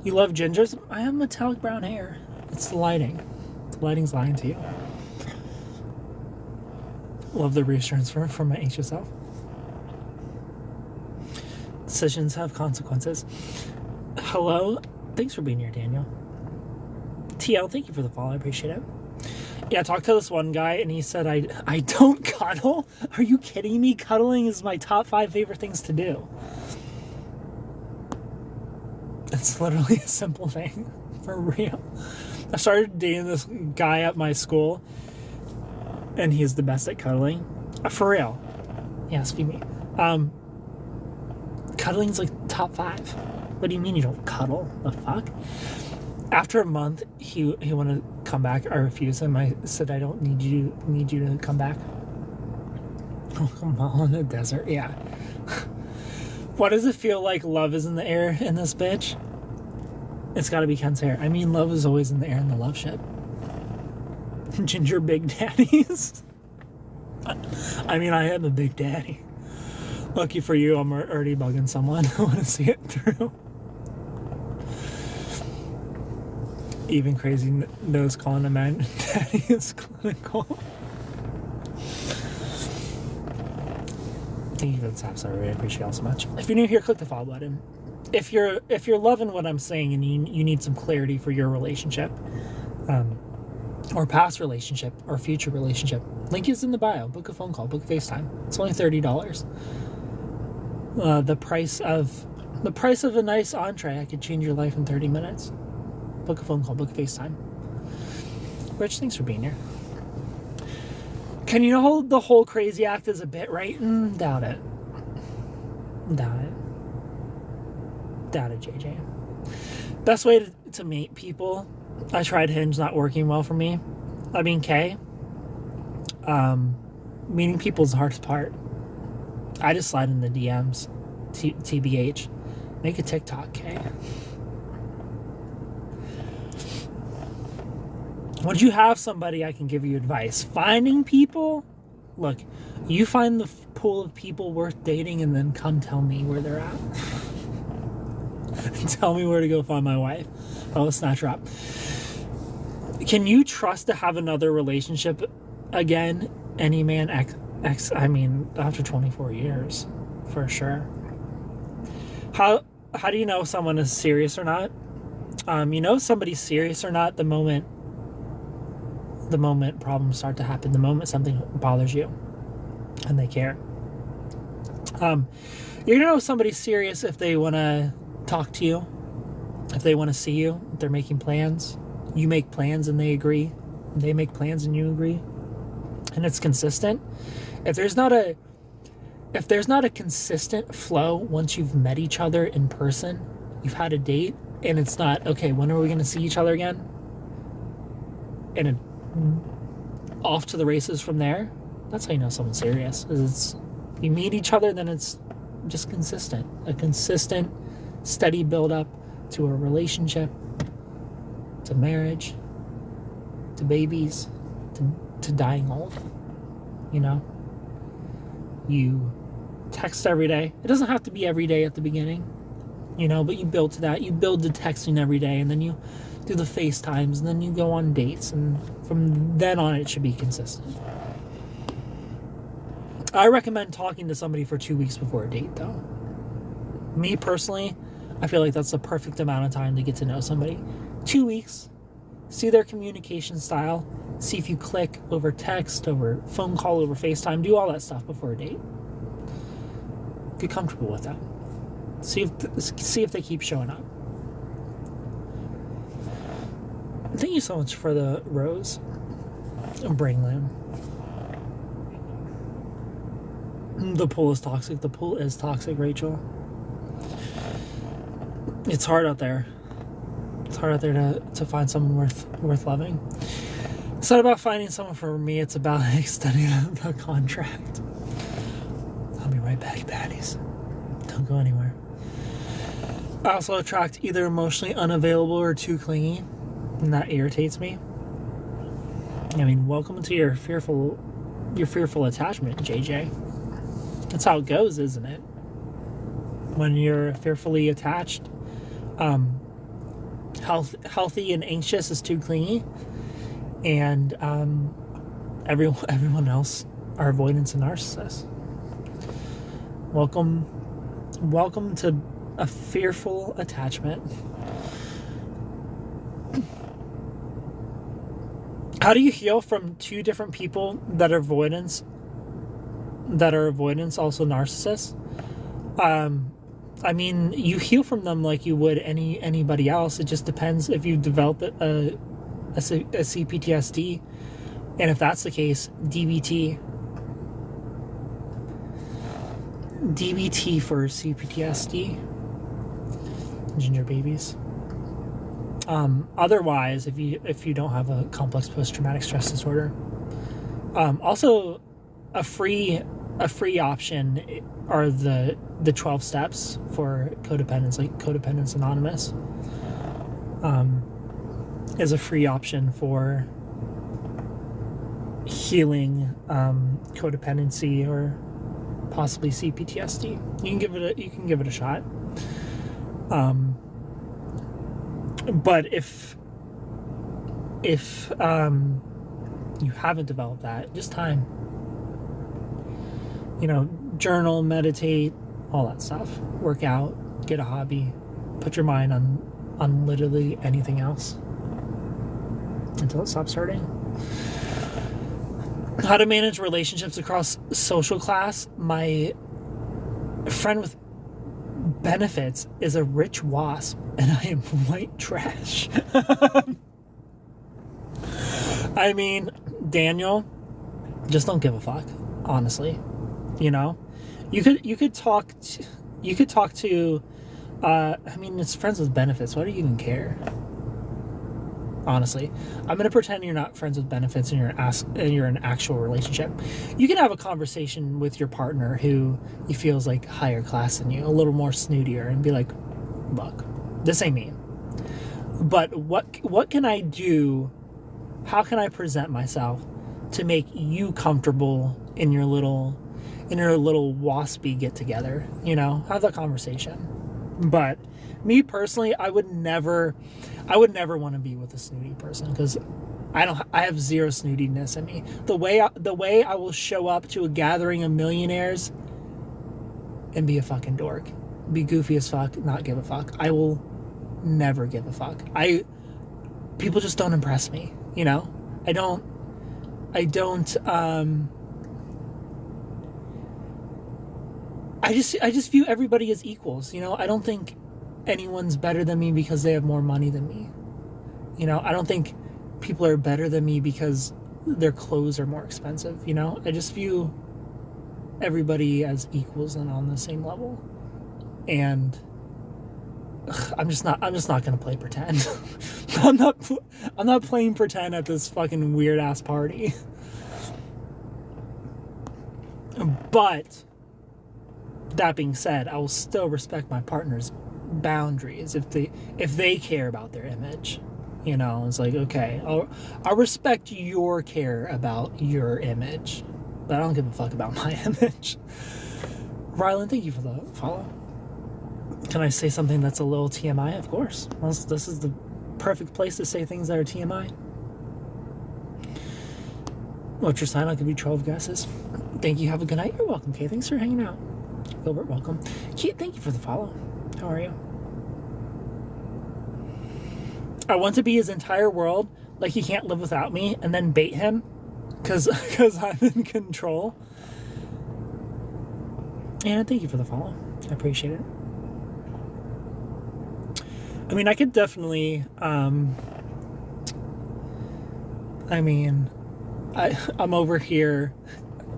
You love gingers? I have metallic brown hair. It's the lighting. The lighting's lying to you. Love the reassurance for my anxious self. Decisions have consequences. Hello. Thanks for being here, Daniel. TL, thank you for the follow. I appreciate it. Yeah, I talked to this one guy, and he said, I don't cuddle? Are you kidding me? Cuddling is my top 5 favorite things to do. It's literally a simple thing. For real. I started dating this guy at my school, and he's the best at cuddling. For real. Yeah, speak me. Cuddling's like top 5. What do you mean you don't cuddle? The fuck? After a month, he wanted to come back. I refused him. I said, I don't need you to come back. Oh, come on, in the desert. Yeah. What does it feel like love is in the air in this bitch? It's got to be Ken's hair. I mean, love is always in the air in the love ship. Ginger big daddies. I mean, I am a big daddy. Lucky for you, I'm already bugging someone. I want to see it through. Even crazy knows calling a man daddy is clinical. Thank you for the taps. I really appreciate it so much. If you're new here, click the follow button. If you're loving what I'm saying and you need some clarity for your relationship, or past relationship or future relationship, link is in the bio. Book a phone call. Book a FaceTime. It's only $30. The price of a nice entree. I could change your life in 30 minutes. Book a phone call, book a FaceTime. Rich, thanks for being here. Can you hold the whole crazy act as a bit, right? Doubt it. Doubt it, JJ. Best way to meet people. I tried Hinge, not working well for me. I mean, Kay. Meeting people is the hardest part. I just slide in the DMs. TBH. Make a TikTok, Kay. Would you have somebody I can give you advice? Finding people? Look, you find the pool of people worth dating and then come tell me where they're at. Tell me where to go find my wife. I'll snatch her up. Can you trust to have another relationship again? Any man I mean, after 24 years, for sure. How do you know if someone is serious or not? You know somebody's serious or not the moment problems start to happen, the moment something bothers you and they care. You're gonna know if somebody's serious if they want to talk to you, if they want to see you, if they're making plans. You make plans and they agree. They make plans and you agree. And it's consistent. If there's not a consistent flow once you've met each other in person, you've had a date, and it's not, okay, when are we going to see each other again? And off to the races from there, that's how you know someone's serious. You meet each other, then it's just consistent. A consistent, steady build-up to a relationship, to marriage, to babies, to dying old. You know? You text every day. It doesn't have to be every day at the beginning, you know, but you build to that. You build to texting every day, and then you do the FaceTimes, and then you go on dates, and from then on, it should be consistent. I recommend talking to somebody for 2 weeks before a date, though. Me, personally, I feel like that's the perfect amount of time to get to know somebody. 2 weeks. See their communication style. See if you click over text, over phone call, over FaceTime. Do all that stuff before a date. Get comfortable with that. See if they keep showing up. Thank you so much for the rose. Brain lamb. The pool is toxic. The pool is toxic, Rachel. It's hard out there. It's hard out there to find someone worth loving. It's not about finding someone for me. It's about extending the contract. I'll be right back, baddies. Don't go anywhere. I also attract either emotionally unavailable or too clingy, and that irritates me. I mean, welcome to your fearful attachment, JJ. That's how it goes, isn't it? When you're fearfully attached, healthy and anxious is too clingy, and everyone else are avoidance and narcissists. Welcome to a fearful attachment. How do you heal from two different people that are avoidance, also narcissists? I mean, you heal from them like you would anybody else. It just depends if you develop a CPTSD, and if that's the case, DBT for CPTSD, ginger babies. Otherwise, if you don't have a complex post-traumatic stress disorder, also a free option are the 12 steps for codependence, like Codependence Anonymous, is a free option for healing codependency or possibly CPTSD. You can give it a shot. But if you haven't developed that, just time. Journal, meditate, all that stuff. Work out, get a hobby, put your mind on literally anything else until it stops hurting. How to manage relationships across social class. My friend with benefits is a rich wasp, and I am white trash. I mean, Daniel, just don't give a fuck, honestly. You could talk to I mean, it's friends with benefits. Why do you even care? Honestly, I'm gonna pretend you're not friends with benefits and you're in an actual relationship. You can have a conversation with your partner who he feels like higher class than you, a little more snootier, and be like, look, this ain't me. But what can I do? How can I present myself to make you comfortable in your little waspy get together? Have that conversation. But me personally, I would never want to be with a snooty person, because I have zero snootiness in me. The way I will show up to a gathering of millionaires and be a fucking dork, be goofy as fuck, not give a fuck. I will never give a fuck. People just don't impress me. I don't I just view everybody as equals. I don't think anyone's better than me because they have more money than me. I don't think people are better than me because their clothes are more expensive. I just view everybody as equals and on the same level. And I'm just not going to play pretend. I'm not playing pretend at this fucking weird ass party. But that being said, I will still respect my partner's boundaries if they care about their image. It's like, okay, I'll respect your care about your image, but I don't give a fuck about my image. Rylan, thank you for the follow. Can I say something that's a little TMI? Of course. This is the perfect place to say things that are TMI. What's your sign? I'll give you 12 guesses. Thank you. Have a good night. You're welcome, Kay. Thanks for hanging out. Gilbert, welcome. Keith, thank you for the follow. How are you? I want to be his entire world, like he can't live without me, and then bait him because I'm in control. And thank you for the follow. I appreciate it. I mean, I could definitely, I'm over here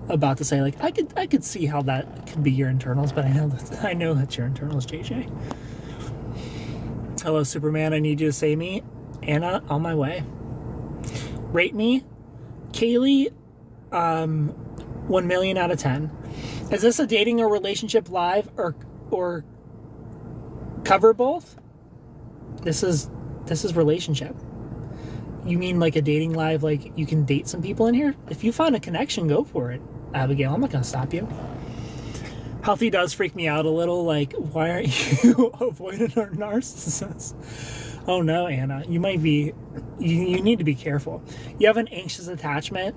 about to say, like, I could see how that could be your internals, but I know that's your internals, JJ. Hello, Superman. I need you to save me. Anna, on my way. Rate me. Kaylee, 1 million out of 10. Is this a dating or relationship live or cover both? This is relationship. You mean like a dating live, like you can date some people in here? If you find a connection, go for it, Abigail. I'm not going to stop you. Healthy does freak me out a little. Like, why aren't you avoiding our narcissist? Oh no, Anna. You might be, you need to be careful. You have an anxious attachment,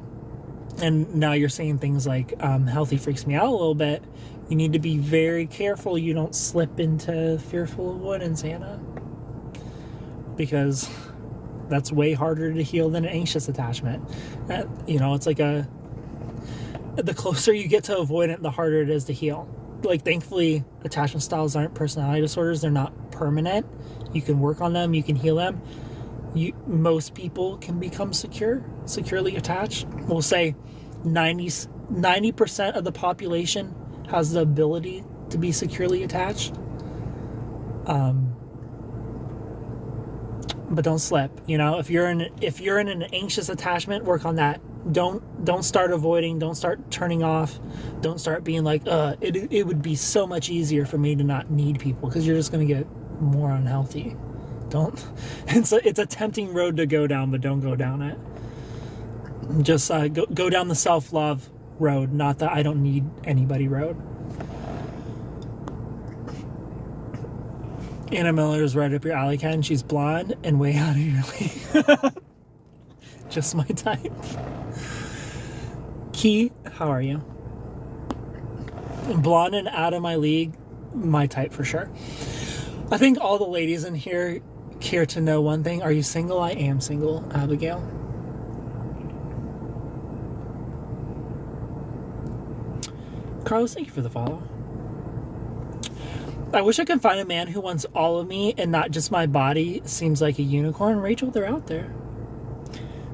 and now you're saying things like, healthy freaks me out a little bit. You need to be very careful you don't slip into fearful avoidance, Anna. Because that's way harder to heal than an anxious attachment. It's like the closer you get to avoidant, the harder it is to heal. Like, thankfully, attachment styles aren't personality disorders. They're not permanent. You can work on them. You can heal them. Most people can become securely attached. We'll say 90% of the population has the ability to be securely attached. But don't slip. If you're in an anxious attachment, work on that. Don't start avoiding. Don't start turning off. Don't start being like, it would be so much easier for me to not need people, because you're just going to get more unhealthy. Don't. It's a tempting road to go down, but don't go down it. Just go down the self-love road, not the I don't need anybody road. Anna Miller is right up your alley, Ken. She's blonde and way out of your league. Just my type. Key, how are you? Blonde and out of my league, my type for sure. I think all the ladies in here care to know one thing. Are you single? I am single, Abigail. Carlos, thank you for the follow. I wish I could find a man who wants all of me and not just my body. Seems like a unicorn. Rachel, they're out there.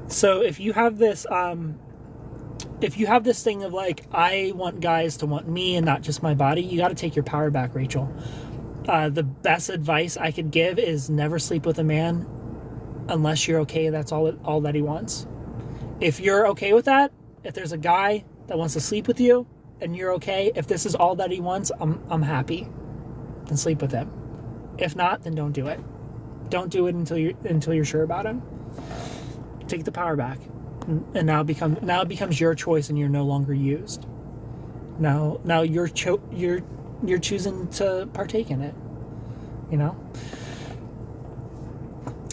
So if you have this thing of like, I want guys to want me and not just my body, you got to take your power back, Rachel. The best advice I could give is never sleep with a man unless you're okay. That's all that he wants. If you're okay with that, if there's a guy that wants to sleep with you and you're okay, if this is all that he wants, I'm happy. Then sleep with him. If not, then don't do it. Don't do it until you're sure about him. Take the power back, and now it becomes your choice, and you're no longer used. Now you're choosing to partake in it.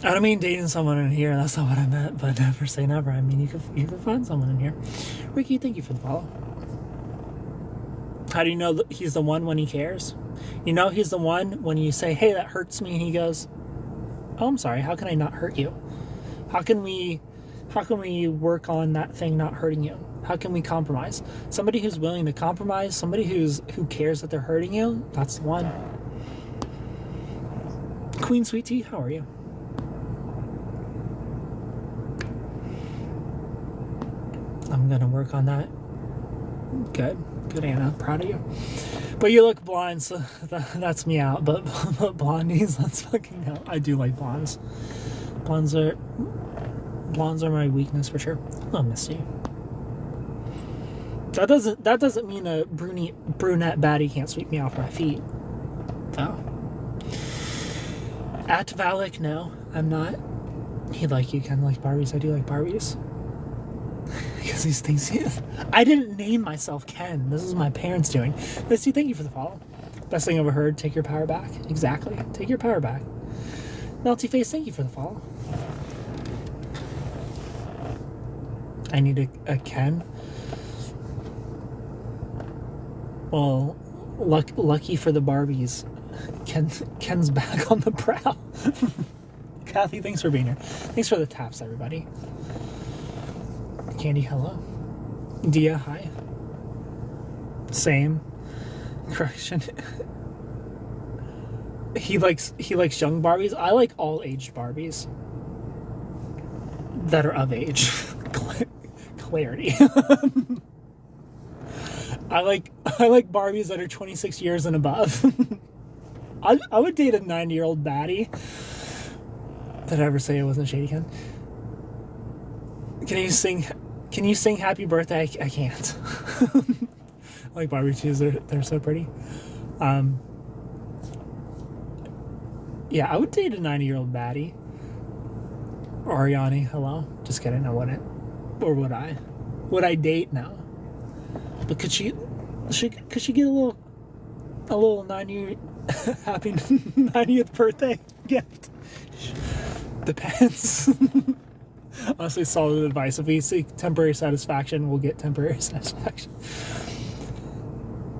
I don't mean dating someone in here. That's not what I meant. But never say never. I mean, you could find someone in here. Ricky, thank you for the follow. How do you know that he's the one when he cares? He's the one when you say, hey, that hurts me, and he goes, oh, I'm sorry, how can I not hurt you? How can we work on that thing not hurting you? How can we compromise? Somebody who's willing to compromise, somebody who cares that they're hurting you, that's the one. Queen Sweet Tea, how are you? I'm gonna work on that. Good, Anna. Proud of you. But you look blonde, so that's me out. But blondies, that's fucking out. I do like blondes. Blondes are my weakness for sure. Oh, Misty. That doesn't mean a brunette baddie can't sweep me off my feet. Though. At Valak, no, I'm not. He'd like you, Ken, like Barbies. I do like Barbies. Because these things, I didn't name myself Ken. This is my parents doing. Misty, thank you for the follow. Best thing I've ever heard. Take your power back. Exactly. Take your power back. Melty Face, thank you for the follow. I need a Ken. Well, lucky for the Barbies, Ken's back on the prowl. Kathy, thanks for being here. Thanks for the taps, everybody. Candy, hello. Dia, hi. Same. Correction. He likes young Barbies. I like all aged Barbies that are of age. Clarity. I like Barbies that are 26 years and above. I would date a 90-year-old baddie. Did I ever say I wasn't shady, Ken? Can you sing Happy Birthday? I can't. I like Barbie shoes. They're so pretty. Yeah, I would date a 90-year-old baddie. Ariani, hello. Just kidding, I wouldn't. Or would I? Would I date? No. But could she get a little 90 happy 90th birthday gift? Depends. Honestly, solid advice. If we seek temporary satisfaction, we'll get temporary satisfaction.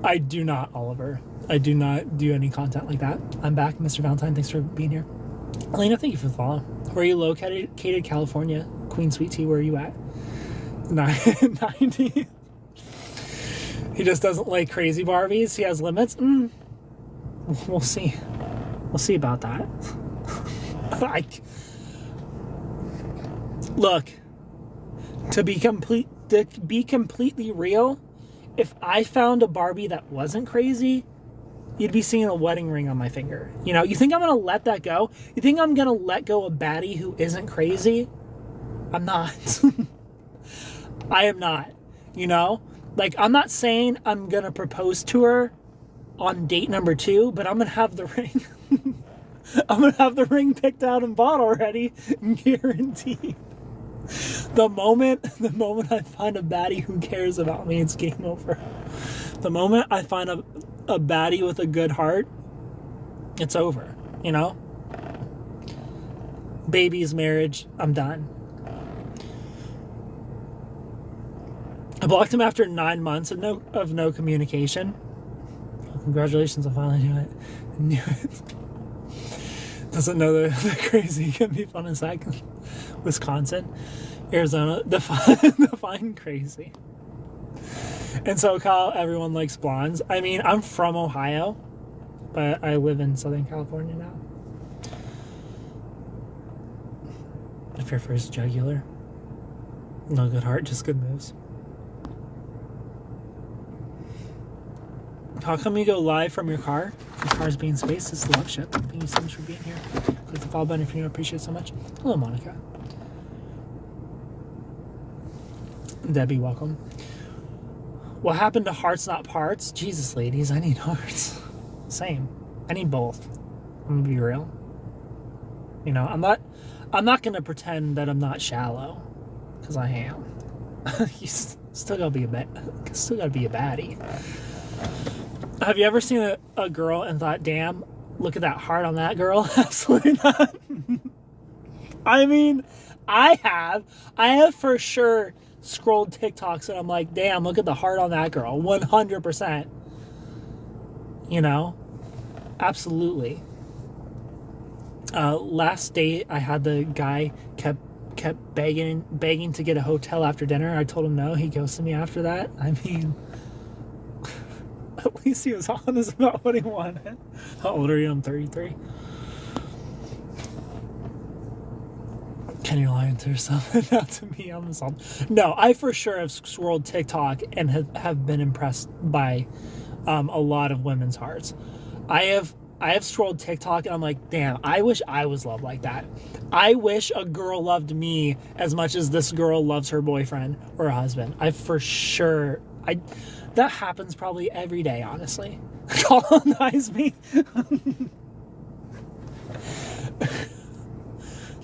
I do not, Oliver. I do not do any content like that. I'm back, Mr. Valentine. Thanks for being here. Elena, thank you for the follow. Where are you located? California. Queen Sweet Tea, where are you at? 90. He just doesn't like crazy Barbies. He has limits. We'll see. We'll see about that. Look, to be completely real, if I found a Barbie that wasn't crazy, you'd be seeing a wedding ring on my finger. You know, you think I'm going to let that go? You think I'm going to let go a baddie who isn't crazy? I'm not. I am not. You know? Like, I'm not saying I'm going to propose to her on date number 2, but I'm going to have the ring. I'm going to have the ring picked out and bought already. Guaranteed. The moment I find a baddie who cares about me, it's game over. The moment I find a baddie with a good heart, it's over, you know? Babies, marriage, I'm done. I blocked him after 9 months of no communication. Well, congratulations on finally doing it. I knew it. Doesn't know the crazy can be fun as that. Wisconsin, Arizona, define crazy. And SoCal, everyone likes blondes. I mean, I'm from Ohio, but I live in Southern California now. If your first jugular, no good heart, just good moves. How come you go live from your car? Your car's being spaced. This is Loveship. Thank you so much for being here. Click the follow button if you appreciate it so much. Hello, Monica. Debbie, welcome. What happened to hearts, not parts? Jesus, ladies, I need hearts. Same. I need both. I'm gonna be real. You know, I'm not gonna pretend that I'm not shallow, because I am. You still gotta be a baddie. Have you ever seen a girl and thought, damn, look at that heart on that girl? Absolutely not. I mean, I have for sure scrolled TikToks and I'm like, damn, look at the heart on that girl. 100%. You know? Absolutely. Last date, I had the guy kept begging to get a hotel after dinner. I told him no. He ghosted me after that. I mean, at least he was honest about what he wanted. How old are you? I'm 33. Can you lie to yourself? Not to me. I'm assaulted. No, I for sure have scrolled TikTok and have been impressed by a lot of women's hearts. I have scrolled TikTok and I'm like, damn, I wish I was loved like that. I wish a girl loved me as much as this girl loves her boyfriend or her husband. That happens probably every day, honestly. Colonize me.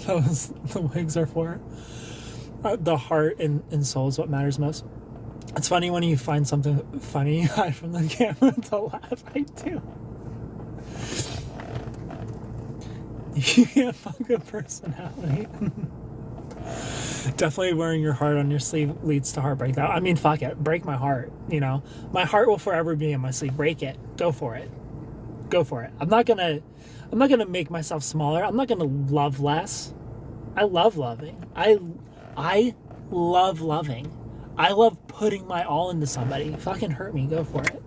That was the wigs are for. The heart and soul is what matters most. It's funny when you find something funny, you hide from the camera to laugh. I do. You can't fuck a personality. Definitely wearing your heart on your sleeve leads to heartbreak. Though, I mean, fuck it. Break my heart, you know? My heart will forever be in my sleeve. Break it. Go for it. Go for it. I'm not gonna make myself smaller. I'm not gonna love less. I love loving. I love loving. I love putting my all into somebody. Fucking hurt me. Go for it.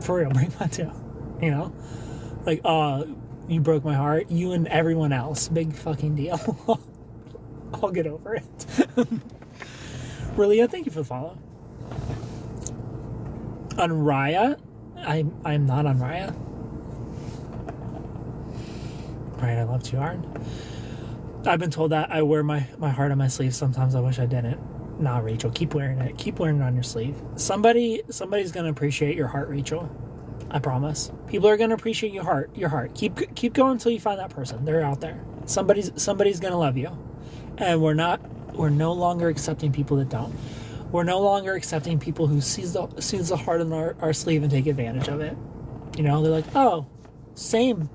For real. Break my tail. You know? Like, you broke my heart. You and everyone else. Big fucking deal. I'll get over it. Relia, thank you for the follow. On Raya? I'm not on Raya. Right, I love too hard. I've been told that I wear my heart on my sleeve. Sometimes I wish I didn't. Nah, Rachel, keep wearing it. Keep wearing it on your sleeve. Somebody's gonna appreciate your heart, Rachel. I promise. People are gonna appreciate your heart. Keep going until you find that person. They're out there. Somebody's gonna love you, and we're no longer accepting people that don't. We're no longer accepting people who sees the heart on our sleeve and take advantage of it. You know, they're like, oh, same.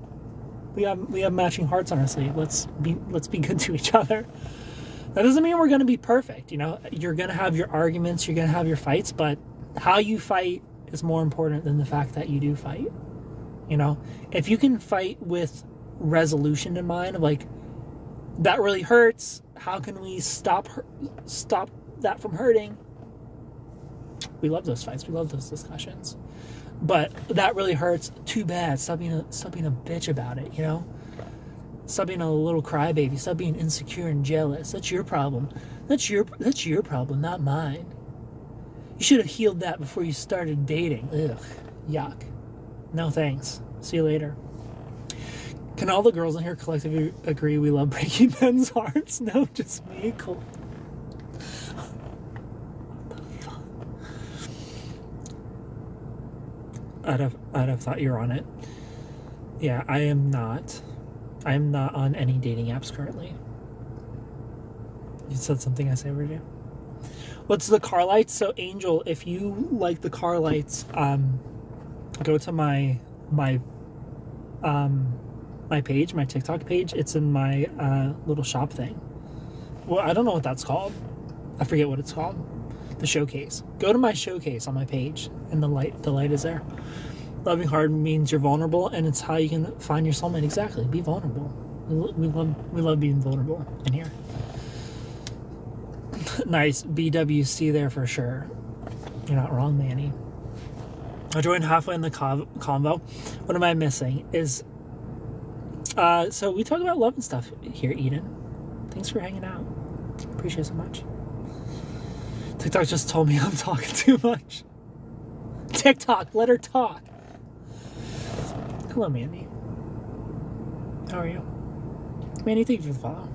We have matching hearts on our sleeve. Let's be good to each other. That doesn't mean we're gonna be perfect. You know, you're gonna have your arguments, you're gonna have your fights, but how you fight is more important than the fact that you do fight. You know, if you can fight with resolution in mind, of like, that really hurts, how can we stop that from hurting? We love those fights, we love those discussions. But that really hurts, too bad. Stop being a bitch about it, you know? Stop being a little crybaby, stop being insecure and jealous. That's your problem. That's your problem, not mine. You should have healed that before you started dating. Ugh, yuck. No thanks. See you later. Can all the girls in here collectively agree we love breaking men's hearts? No, just me. Cool. What the fuck? I'd have thought you were on it. Yeah, I am not. I am not on any dating apps currently. You said something I say every day. What's the car lights? So Angel, if you like the car lights, go to my page, my TikTok page. It's in my little shop thing. Well, I don't know what that's called. I forget what it's called. The showcase. Go to my showcase on my page, and the light is there. Loving hard means you're vulnerable, and it's how you can find your soulmate. Exactly. Be vulnerable. We love being vulnerable in here. Nice BWC there for sure. You're not wrong, Manny. I joined halfway in the convo. What am I missing? Is so we talk about love and stuff here, Eden. Thanks for hanging out. Appreciate it so much. TikTok just told me I'm talking too much. TikTok, let her talk. Hello, Mandy. How are you? Mandy, thank you for the follow.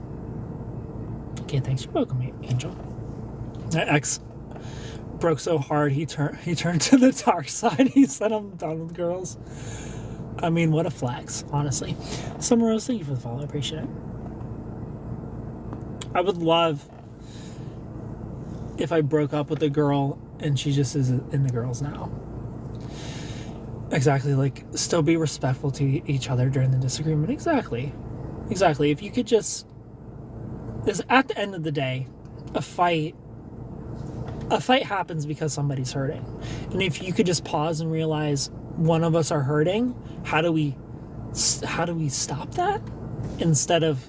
Okay, thanks. You're welcome, Angel. My ex broke so hard he turned to the dark side. He said, I'm done with girls. I mean, what a flex, honestly. Summer Rose, thank you for the follow. I appreciate it. I would love if I broke up with a girl and she just is in the girls now. Exactly, like, still be respectful to each other during the disagreement. Exactly. If you could just... Because at the end of the day, a fight happens because somebody's hurting. And if you could just pause and realize one of us are hurting, how do we stop that? Instead of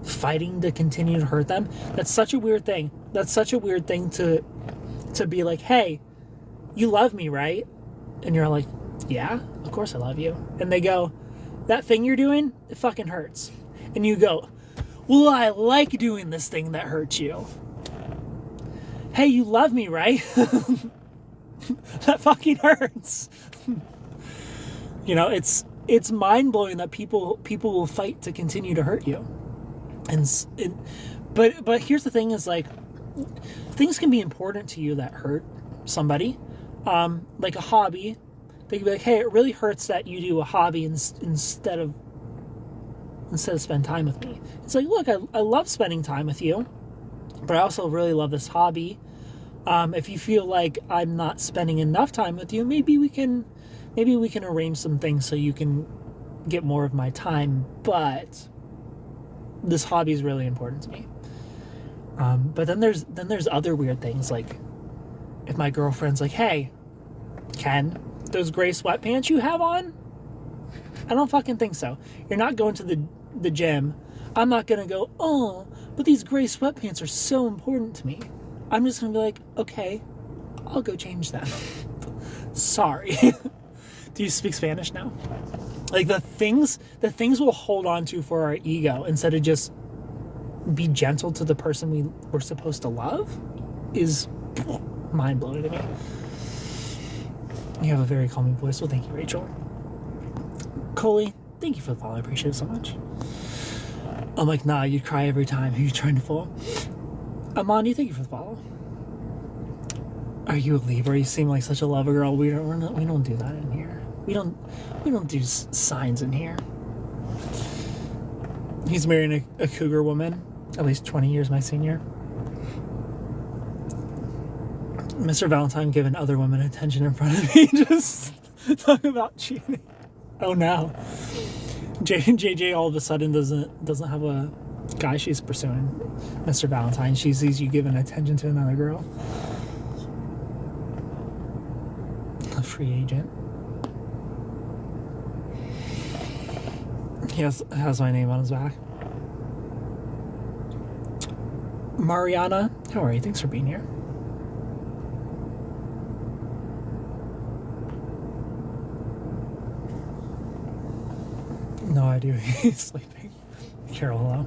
fighting to continue to hurt them? That's such a weird thing. That's such a weird thing to be like, hey, you love me, right? And you're like, yeah, of course I love you. And they go, that thing you're doing, it fucking hurts. And you go, well, I like doing this thing that hurts you. Hey, you love me, right? That fucking hurts. You know, it's mind-blowing that people will fight to continue to hurt you. But here's the thing is, like, things can be important to you that hurt somebody. Like a hobby. They can be like, hey, it really hurts that you do a hobby instead of spend time with me. It's like, look, I love spending time with you, but I also really love this hobby. If you feel like I'm not spending enough time with you, maybe we can arrange some things so you can get more of my time, but this hobby is really important to me. But then there's other weird things, like if my girlfriend's like, hey, Ken, those gray sweatpants you have on? I don't fucking think so. You're not going to the gym. I'm not gonna go, oh, but these gray sweatpants are so important to me. I'm just gonna be like, okay, I'll go change them. Sorry. Do you speak Spanish now? Like the things we'll hold on to for our ego instead of just be gentle to the person we're supposed to love is mind-blowing to me. You have a very calming voice. Well, thank you, Rachel. Coley, thank you for the follow. I appreciate it so much. I'm like, nah, you cry every time. Who are you trying to fool? Amandi, thank you for the follow. Are you a Libra? You seem like such a lover girl. We don't do that in here. We don't do signs in here. He's marrying a cougar woman, at least 20 years my senior. Mr. Valentine giving other women attention in front of me. Just talk about cheating. Oh no. JJ all of a sudden doesn't have a guy she's pursuing. Mr. Valentine, she sees you giving attention to another girl. A free agent. He has my name on his back. Mariana, how are you? Thanks for being here. No idea he's sleeping. Carol, hello.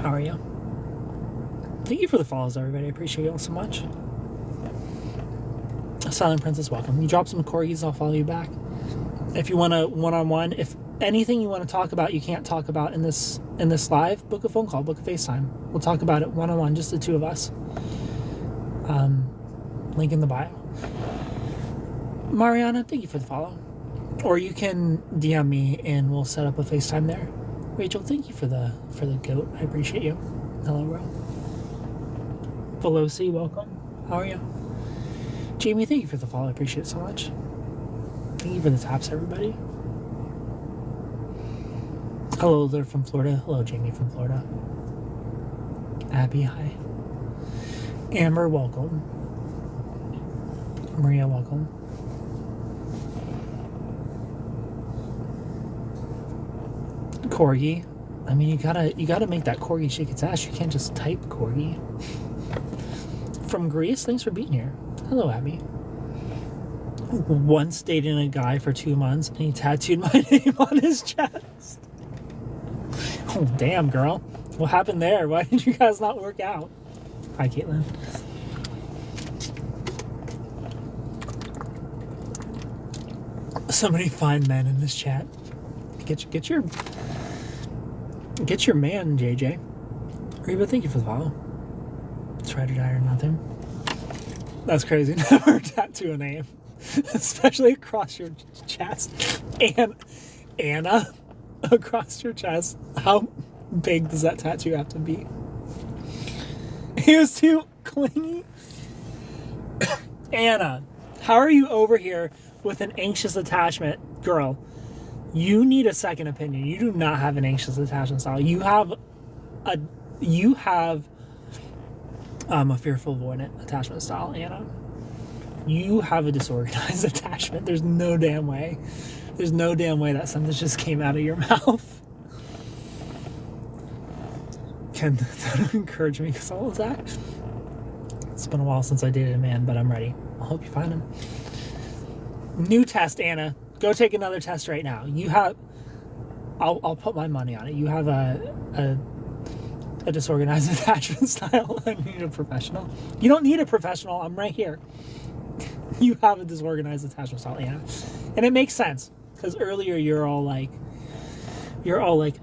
How are you? Thank you for the follows, everybody. I appreciate you all so much. Silent Princess, welcome. You drop some corgis, I'll follow you back. If you want a one-on-one, if anything you want to talk about you can't talk about in this live, book a phone call, book a FaceTime. We'll talk about it one-on-one, just the two of us. Link in the bio. Mariana, thank you for the follow. Or you can DM me and we'll set up a FaceTime there. Rachel, thank you for the goat. I appreciate you. Hello, bro. Veloci, welcome. How are you? Jamie, thank you for the follow. I appreciate it so much. Thank you for the taps, everybody. Hello, they're from Florida. Hello, Jamie from Florida. Abby, hi. Amber, welcome. Maria, welcome. Corgi. I mean, you gotta make that corgi shake its ass. You can't just type corgi. From Greece, thanks for being here. Hello, Abby. Once dating a guy for 2 months and he tattooed my name on his chest. Oh, damn, girl. What happened there? Why did you guys not work out? Hi, Caitlin. So many fine men in this chat. Get your man, JJ. Reba, thank you for the follow. Try to die or nothing. That's crazy. Never tattoo a name, especially across your chest. And Anna, across your chest. How big does that tattoo have to be? He was too clingy. Anna, how are you over here with an anxious attachment, girl? You need a second opinion. You do not have an anxious attachment style. You have a fearful avoidant attachment style, Anna. You have a disorganized attachment. There's no damn way. There's no damn way that sentence just came out of your mouth. Can that encourage me because I'll attack? It's been a while since I dated a man, but I'm ready. I hope you find him. New test, Anna. Go take another test right now. You have... I'll put my money on it. You have a disorganized attachment style. I need a professional. You don't need a professional. I'm right here. You have a disorganized attachment style, Anna. And it makes sense. Because earlier you're all like,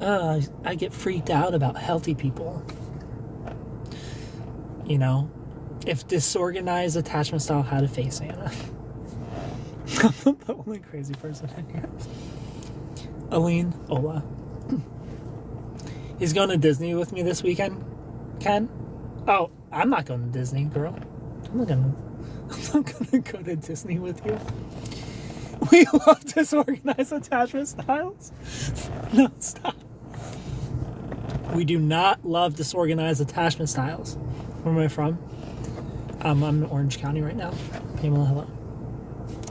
I get freaked out about healthy people. You know? If disorganized attachment style had a face, Anna. I'm the only crazy person in here. Aline, hola. He's going to Disney with me this weekend, Ken? Oh, I'm not going to Disney, girl. I'm not gonna go to Disney with you. We love disorganized attachment styles. No, stop. We do not love disorganized attachment styles. Where am I from? I'm in Orange County right now. Pamela, hello.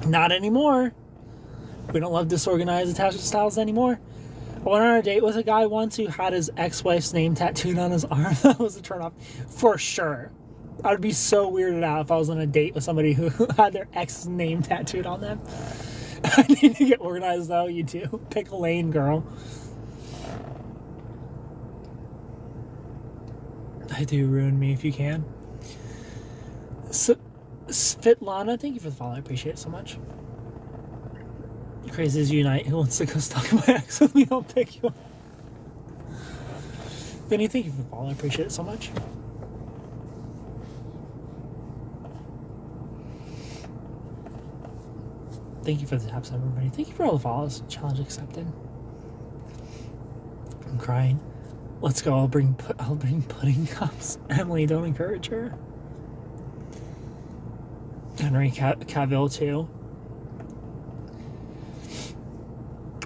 Not anymore. We don't love disorganized attachment styles anymore. I went on a date with a guy once who had his ex-wife's name tattooed on his arm. That was a turn off for sure. I would be so weirded out if I was on a date with somebody who had their ex's name tattooed on them. I need to get organized though. You do. Pick a lane, girl. I do ruin me if you can. So, Svetlana, thank you for the follow. I appreciate it so much. Crazy as Unite. Who wants to go stalk my ex with me? I'll pick you up. Vinny, thank you for the follow. I appreciate it so much. Thank you for the taps, everybody. Thank you for all the follows. Challenge accepted. I'm crying. Let's go. I'll bring pudding cups. Emily, don't encourage her. Henry Cavill too.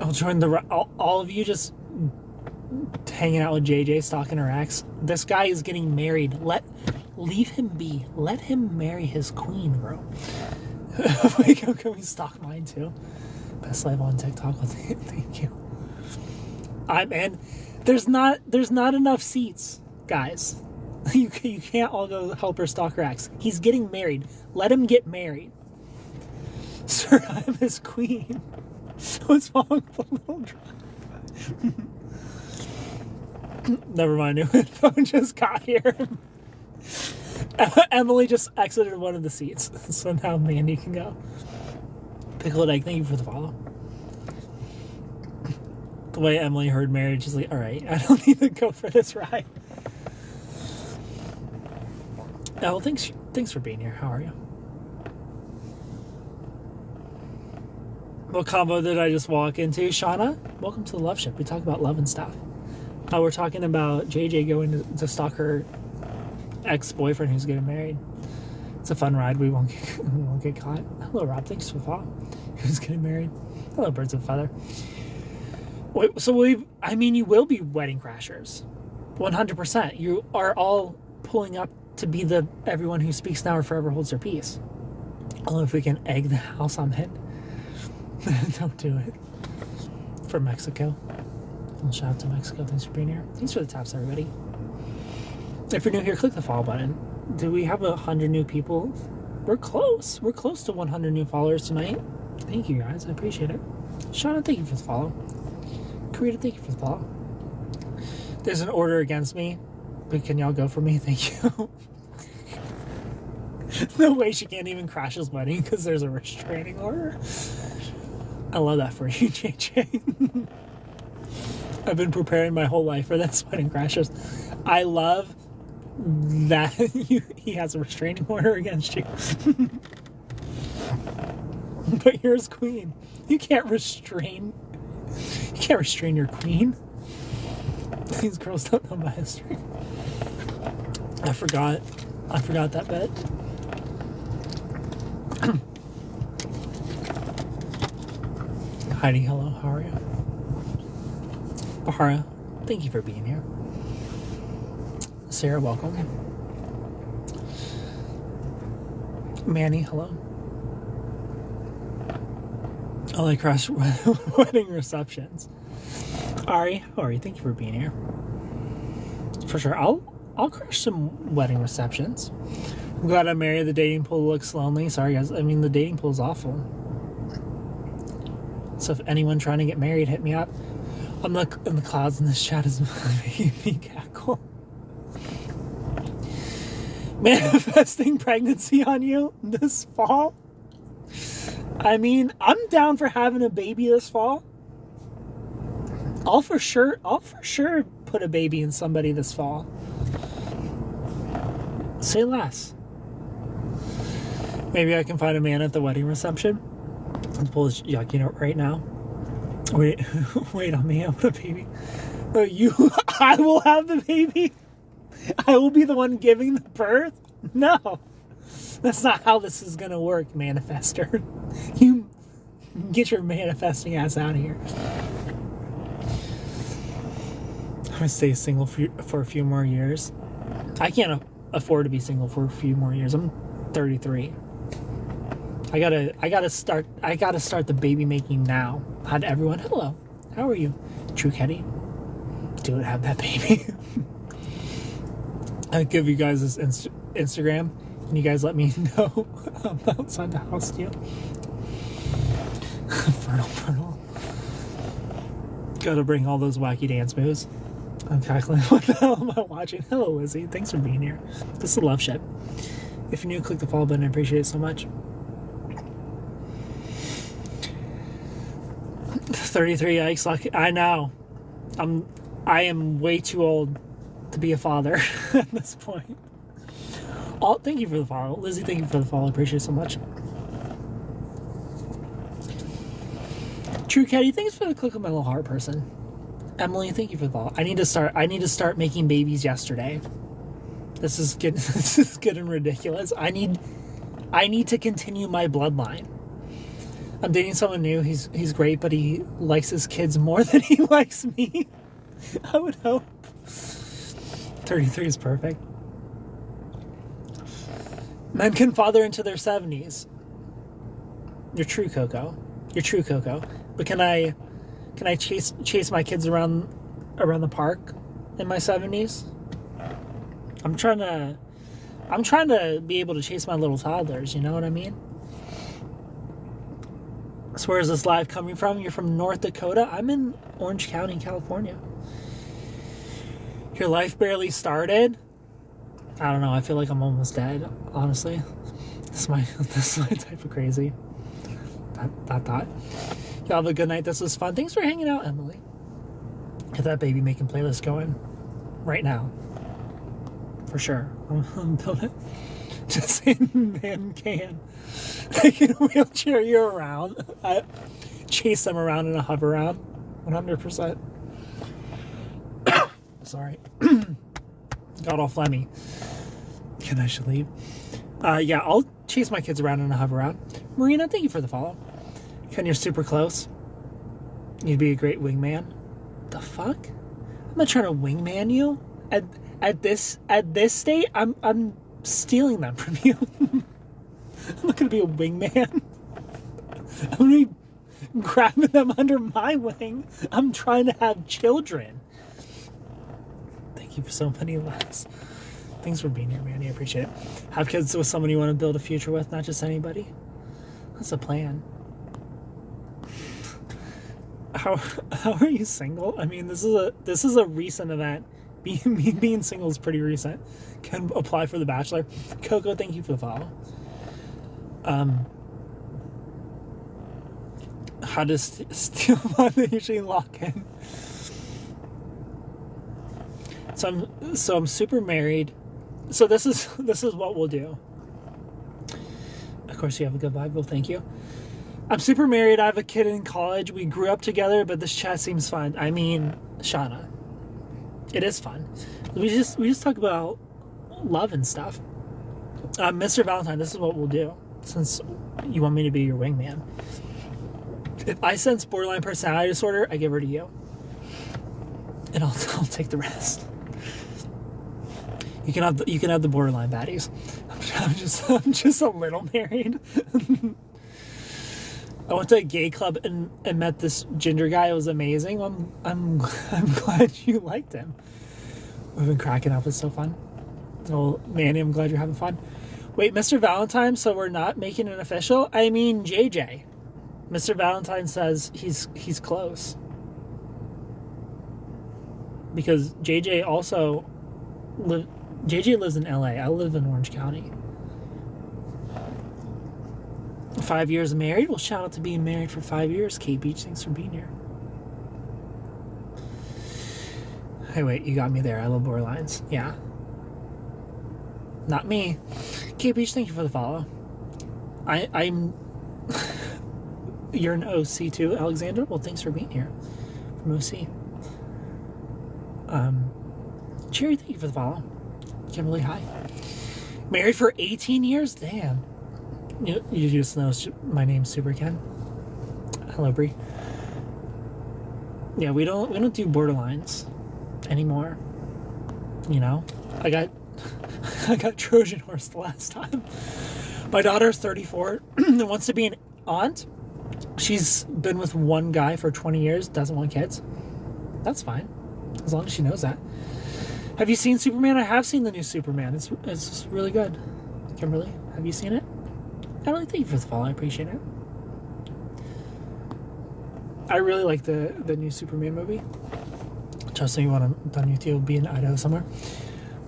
I'll join all of you just hanging out with JJ, stalking her ex. This guy is getting married. Leave him be. Let him marry his queen, bro. Wait, can we stalk mine too? Best live on TikTok. Thank you. And there's not enough seats, guys. You can't all go help her stalk her ex. He's getting married. Let him get married. Sir, I'm his queen. What's wrong with the little drive? Never mind, new headphone just got here. Emily just exited one of the seats, so now Mandy can go. Pickled Egg, thank you for the follow. The way Emily heard marriage, she's like, alright, I don't need to go for this ride. Oh, thanks for being here. How are you? What combo did I just walk into? Shauna, welcome to the Loveship. We talk about love and stuff. We're talking about JJ going to stalk her ex-boyfriend who's getting married. It's a fun ride. We won't get caught. Hello, Rob. Thanks for the follow. Who's getting married? Hello, birds of a feather. Wait, so you will be wedding crashers. 100%. You are all pulling up to be the everyone who speaks now or forever holds their peace. I don't know if we can egg the house I'm in. Don't do it. For Mexico. Well, shout out to Mexico. Thanks for being here. Thanks for the taps, everybody. If you're new here, click the follow button. Do we have 100 new people? We're close. We're close to 100 new followers tonight. Thank you, guys. I appreciate it. Shauna, thank you for the follow. Karita, thank you for the follow. There's an order against me, but can y'all go for me? Thank you. No way she can't even crash his wedding because there's a restraining order. I love that for you, JJ. I've been preparing my whole life for this wedding crashers. I love that he has a restraining order against you. But you're his queen. You can't restrain your queen. These girls don't know my history. I forgot that bit. Heidi, hello, how are you? Bahara, thank you for being here. Sarah, welcome. Manny, hello. I like crash wedding receptions. Ari, how are you? Thank you for being here. For sure, I'll crash some wedding receptions. I'm glad I'm married. The dating pool looks lonely. Sorry, guys. I mean, the dating pool is awful. So if anyone trying to get married, hit me up. I'm in the clouds and this chat is making me cackle. Manifesting pregnancy on you this fall? I mean, I'm down for having a baby this fall. I'll for sure put a baby in somebody this fall. Say less. Maybe I can find a man at the wedding reception. Let's pull his yucky note right now. Wait on me. I want a baby. I will have the baby. I will be the one giving the birth. No, that's not how this is gonna work, manifester. You get your manifesting ass out of here. I'm gonna stay single for a few more years. I can't afford to be single for a few more years. I'm 33. I gotta start the baby making now. Hi to everyone. Hello. How are you? True Ketty. Do it, have that baby. I'll give you guys this Instagram, and you guys let me know I'm outside the house too. Fertile. Gotta bring all those wacky dance moves. I'm cackling. What the hell am I watching? Hello, Lizzie. Thanks for being here. This is Loveship. If you're new, click the follow button. I appreciate it so much. 33, yikes. Lucky. I know. I am way too old to be a father at this point. Thank you for the follow. Lizzie, thank you for the follow. I appreciate it so much. True Caddy, thanks for the click on my little heart person. Emily, thank you for the follow. I need to start making babies yesterday. This is good. This is good and ridiculous. I need to continue my bloodline. I'm dating someone new. He's great, but he likes his kids more than he likes me. I would hope. 33 is perfect. Men can father into their 70s. You're true, Coco. You're true, Coco. But can I chase my kids around the park in my 70s? I'm trying to be able to chase my little toddlers, you know what I mean? So where is this live coming from? You're from North Dakota? I'm in Orange County, California. Your life barely started? I don't know, I feel like I'm almost dead, honestly. This is my type of crazy. That. Y'all have a good night. This was fun. Thanks for hanging out, Emily. Get that baby making playlist going right now. For sure. I'm building it. Just saying, man can. I can wheelchair you around. I chase them around in a hover round. 100%. Sorry. Got all phlegmy. Can I should leave? Yeah, I'll chase my kids around in a hover round. Marina, thank you for the follow. Ken, you're super close. You'd be a great wingman. The fuck? I'm not trying to wingman you. At this state, I'm stealing them from you. I'm not gonna be a wingman. I'm gonna be grabbing them under my wing. I'm trying to have children. Thank you for so many laughs. Thanks for being here, Mandy. I appreciate it. Have kids with someone you want to build a future with, not just anybody. That's the plan. How are you single? I mean, this is a recent event. Being single is pretty recent. Can apply for The Bachelor. Coco, thank you for the follow. How to steal money usually lock in. So I'm super married. So this is what we'll do. Of course, you have a good vibe. Well, thank you. I'm super married. I have a kid in college. We grew up together, but this chat seems fun. I mean, Shauna, it is fun. We just talk about love and stuff. Mr. Valentine, this is what we'll do. Since you want me to be your wingman, if I sense borderline personality disorder, I give her to you, and I'll take the rest. You can have the borderline baddies. I'm just a little married. I went to a gay club and met this ginger guy. It was amazing. I'm glad you liked him. We've been cracking up. It's so fun. Oh, Manny, I'm glad you're having fun. Wait, Mr. Valentine, so we're not making it official? I mean, JJ. Mr. Valentine says he's close. Because JJ also JJ lives in LA. I live in Orange County. 5 years married? Well, shout out to being married for 5 years. Kate Beach, thanks for being here. Hey, wait, you got me there. I love borderlines. Yeah. Not me. Kate Beach, thank you for the follow. I'm... You're an OC too, Alexandra? Well, thanks for being here. From OC. Cherry, thank you for the follow. Kimberly, hi. Married for 18 years? Damn. You just know my name's Super Ken. Hello, Bree. Yeah, we don't do borderlines anymore. You know, I got Trojan horse the last time. My daughter's 34 and wants to be an aunt. She's been with one guy for 20 years, doesn't want kids. That's fine, as long as she knows that. Have you seen Superman? I have seen the new Superman. It's really good. Kimberly, have you seen it? I really thank you for the follow. I appreciate it. I really like the new Superman movie. Trust me, when I'm done with you, I'll be in Idaho somewhere.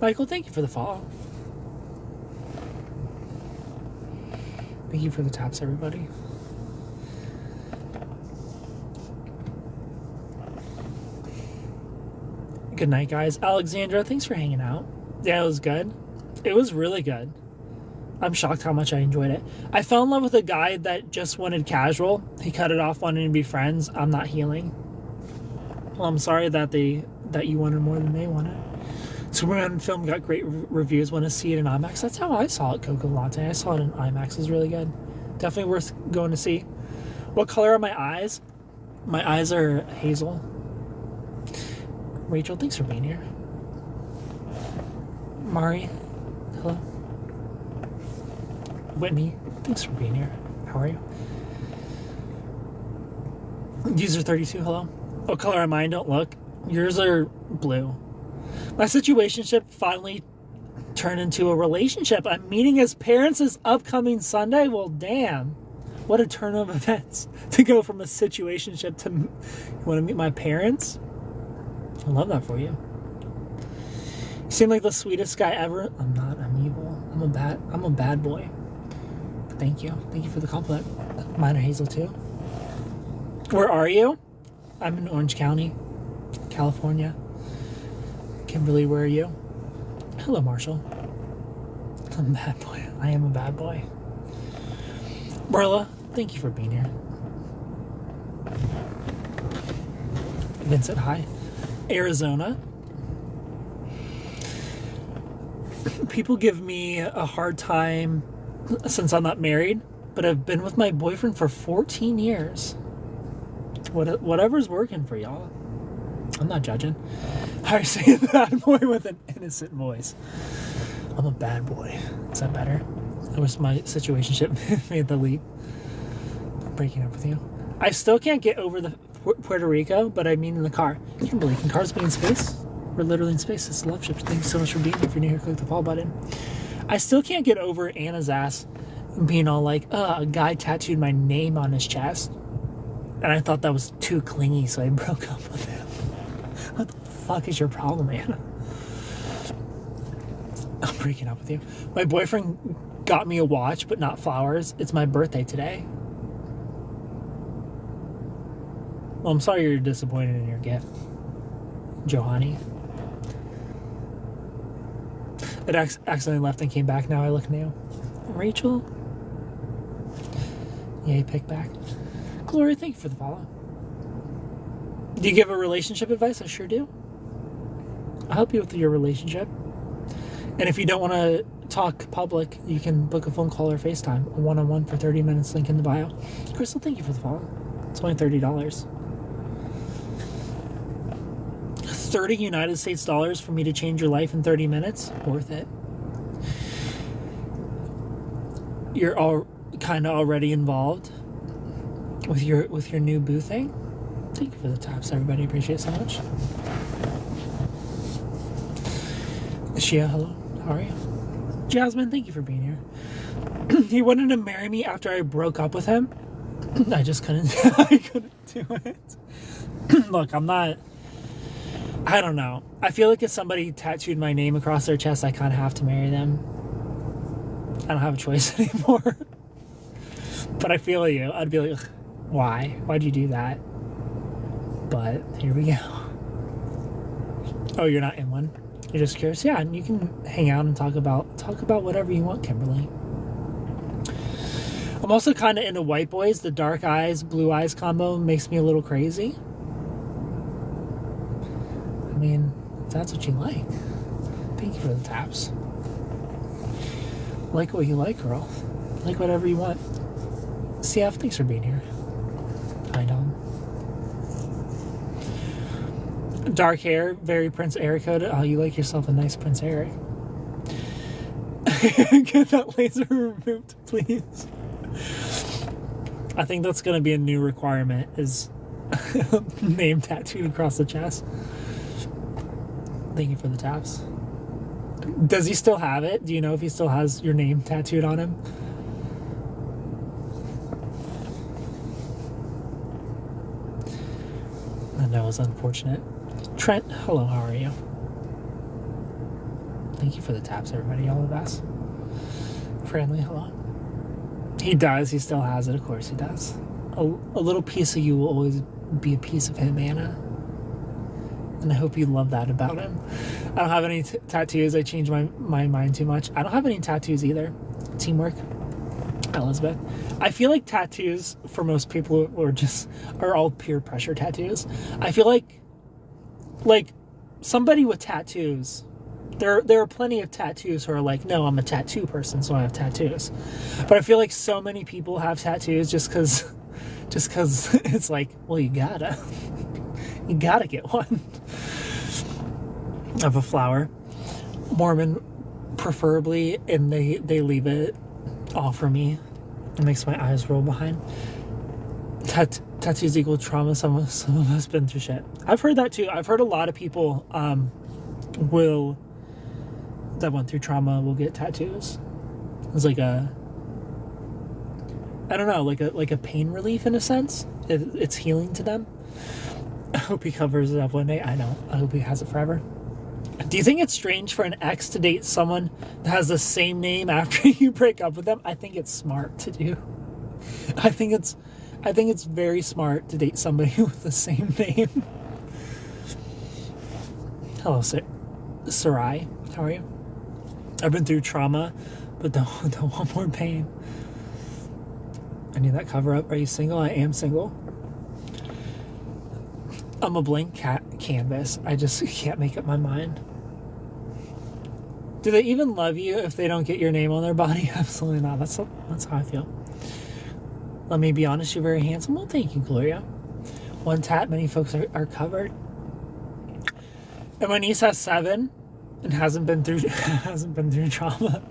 Michael, thank you for the follow. Thank you for the taps, everybody. Good night, guys. Alexandra, thanks for hanging out. Yeah, it was good. It was really good. I'm shocked how much I enjoyed it. I fell in love with a guy that just wanted casual. He cut it off wanting to be friends. I'm not healing. Well, I'm sorry that you wanted more than they wanted. Superman film got great reviews. Want to see it in IMAX? That's how I saw it, Coco Latte. I saw it in IMAX. It was really good. Definitely worth going to see. What color are my eyes? My eyes are hazel. Rachel, thanks for being here. Mari, hello. Whitney, thanks for being here. How are you? User 32, hello. What color am I? Don't look. Yours are blue. My situationship finally turned into a relationship. I'm meeting his parents this upcoming Sunday. Well, damn. What a turn of events to go from a situationship to you want to meet my parents? I love that for you. You seem like the sweetest guy ever. I'm not. I'm evil. I'm a bad boy. Thank you. Thank you for the compliment. Mine are hazel too. Where are you? I'm in Orange County, California. Kimberly, where are you? Hello, Marshall. I'm a bad boy. I am a bad boy. Marla, thank you for being here. Vincent, hi. Arizona. People give me a hard time since I'm not married, but I've been with my boyfriend for 14 years. Whatever's working for y'all. I'm not judging. I say bad boy with an innocent voice. I'm a bad boy. Is that better? I wish my situationship made the leap. I'm breaking up with you. I still can't get over the Puerto Rico, but I mean in the car. I can't believe, can cars be in space? We're literally in space. It's Loveship. Thank you so much for being here. If you're new here, click the follow button. I still can't get over Anna's ass being all like, a guy tattooed my name on his chest. And I thought that was too clingy, so I broke up with him. What the fuck is your problem, Anna? I'm breaking up with you. My boyfriend got me a watch, but not flowers. It's my birthday today. Well, I'm sorry you're disappointed in your gift, Johanny. It accidentally left and came back. Now I look new. Rachel. Yay, pick back. Gloria, thank you for the follow. Do you give a relationship advice? I sure do. I'll help you with your relationship. And if you don't want to talk public, you can book a phone call or FaceTime. A one-on-one for 30 minutes, link in the bio. Crystal, thank you for the follow. It's only $30. 30 United States dollars for me to change your life in 30 minutes? Worth it. You're all kind of already involved with your new boo thing. Thank you for the taps, everybody. Appreciate it so much. Shia, hello. How are you? Jasmine, thank you for being here. He wanted to marry me after I broke up with him. I just couldn't. I couldn't do it. Look, I don't know. I feel like if somebody tattooed my name across their chest, I kind of have to marry them. I don't have a choice anymore. But I feel you. I'd be like, why? Why'd you do that? But here we go. Oh, you're not in one? You're just curious? Yeah, and you can hang out and talk about whatever you want, Kimberly. I'm also kind of into white boys. The dark eyes, blue eyes combo makes me a little crazy. I mean, if that's what you like. Thank you for the taps. Like what you like, girl. Like whatever you want. CF, thanks for being here. Hi, Dom. Dark hair, very Prince Eric coded. Oh, you like yourself a nice Prince Eric. Get that laser removed, please. I think that's going to be a new requirement, is name tattooed across the chest. Thank you for the taps. Does he still have it? Do you know if he still has your name tattooed on him? I know, it's unfortunate. Trent, hello, how are you? Thank you for the taps, everybody. All the best. Friendly, hello. He does. He still has it. Of course he does. A little piece of you will always be a piece of him, Anna. And I hope you love that about him. I don't have any tattoos. I change my mind too much. I don't have any tattoos either. Teamwork. Elizabeth. I feel like tattoos for most people are all peer pressure tattoos. I feel like like, somebody with tattoos, there are plenty of tattoos who are like, no, I'm a tattoo person, so I have tattoos. But I feel like so many people have tattoos just because it's like, well, you gotta get one. Of a flower. Mormon, preferably, and they leave it all for me. It makes my eyes roll behind. Tattoos equal trauma. Some of us been through shit. I've heard that too. I've heard a lot of people that went through trauma will get tattoos. It's like I don't know, like a pain relief in a sense. It's healing to them. I hope he covers it up one day. I know. I hope he has it forever. Do you think it's strange for an ex to date someone that has the same name after you break up with them? I think it's smart to do. I think it's very smart to date somebody with the same name. Hello, Sarai. How are you? I've been through trauma, but don't want more pain. I need that cover up. Are you single? I am single. I'm a blank canvas. I just can't make up my mind. Do they even love you if they don't get your name on their body? Absolutely not. That's how I feel. Let me be honest, you're very handsome. Well, thank you, Gloria. One tat, many folks are covered. And my niece has 7 and hasn't been through trauma.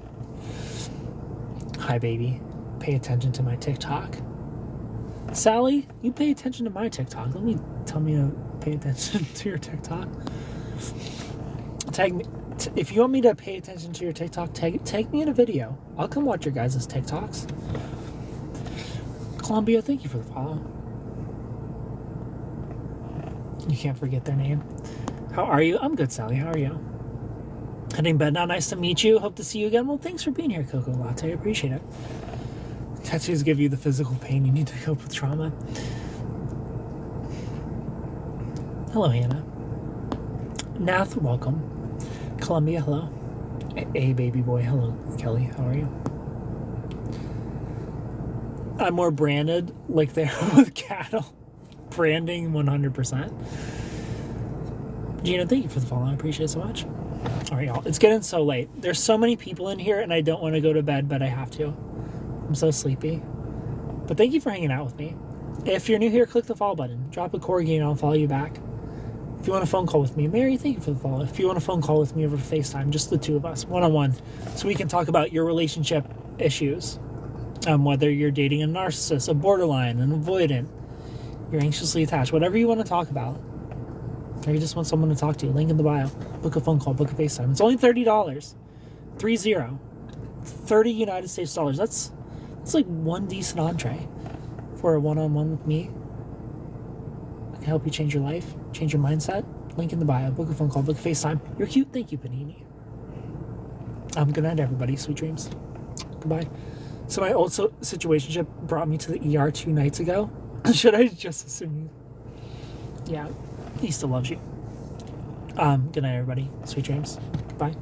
Hi, baby. Pay attention to my TikTok. Sally, you pay attention to my TikTok. Tell me to pay attention to your TikTok. Tag me. If you want me to pay attention to your TikTok, tag me in a video. I'll come watch your guys' TikToks. Columbia, thank you for the follow. You can't forget their name. How are you? I'm good, Sally. How are you? Heading bed now. Nice to meet you. Hope to see you again. Well, thanks for being here, Coco Latte. I appreciate it. Tattoos give you the physical pain you need to cope with trauma. Hello, Hannah. Nath, welcome. Columbia, hello. Hey, baby boy. Hello, Kelly. How are you? I'm more branded like they are with cattle. Branding 100%. Gina, thank you for the follow. I appreciate it so much. All right, y'all. It's getting so late. There's so many people in here, and I don't want to go to bed, but I have to. I'm so sleepy. But thank you for hanging out with me. If you're new here, click the follow button. Drop a corgi, and I'll follow you back. If you want a phone call with me, Mary, thank you for the follow. If you want a phone call with me over FaceTime, just the two of us, one-on-one, so we can talk about your relationship issues. Whether you're dating a narcissist, a borderline, an avoidant, you're anxiously attached, whatever you want to talk about, or you just want someone to talk to, link in the bio. Book a phone call, book a FaceTime. It's only $30. 30 United States dollars. That's like one decent entree for a one-on-one with me. I can help you change your life, change your mindset. Link in the bio. Book a phone call, book a FaceTime. You're cute. Thank you, Panini. Good night, everybody. Sweet dreams. Goodbye. So my old situationship brought me to the ER 2 nights ago. Should I just assume you? Yeah, he still loves you. Good night, everybody. Sweet dreams. Goodbye.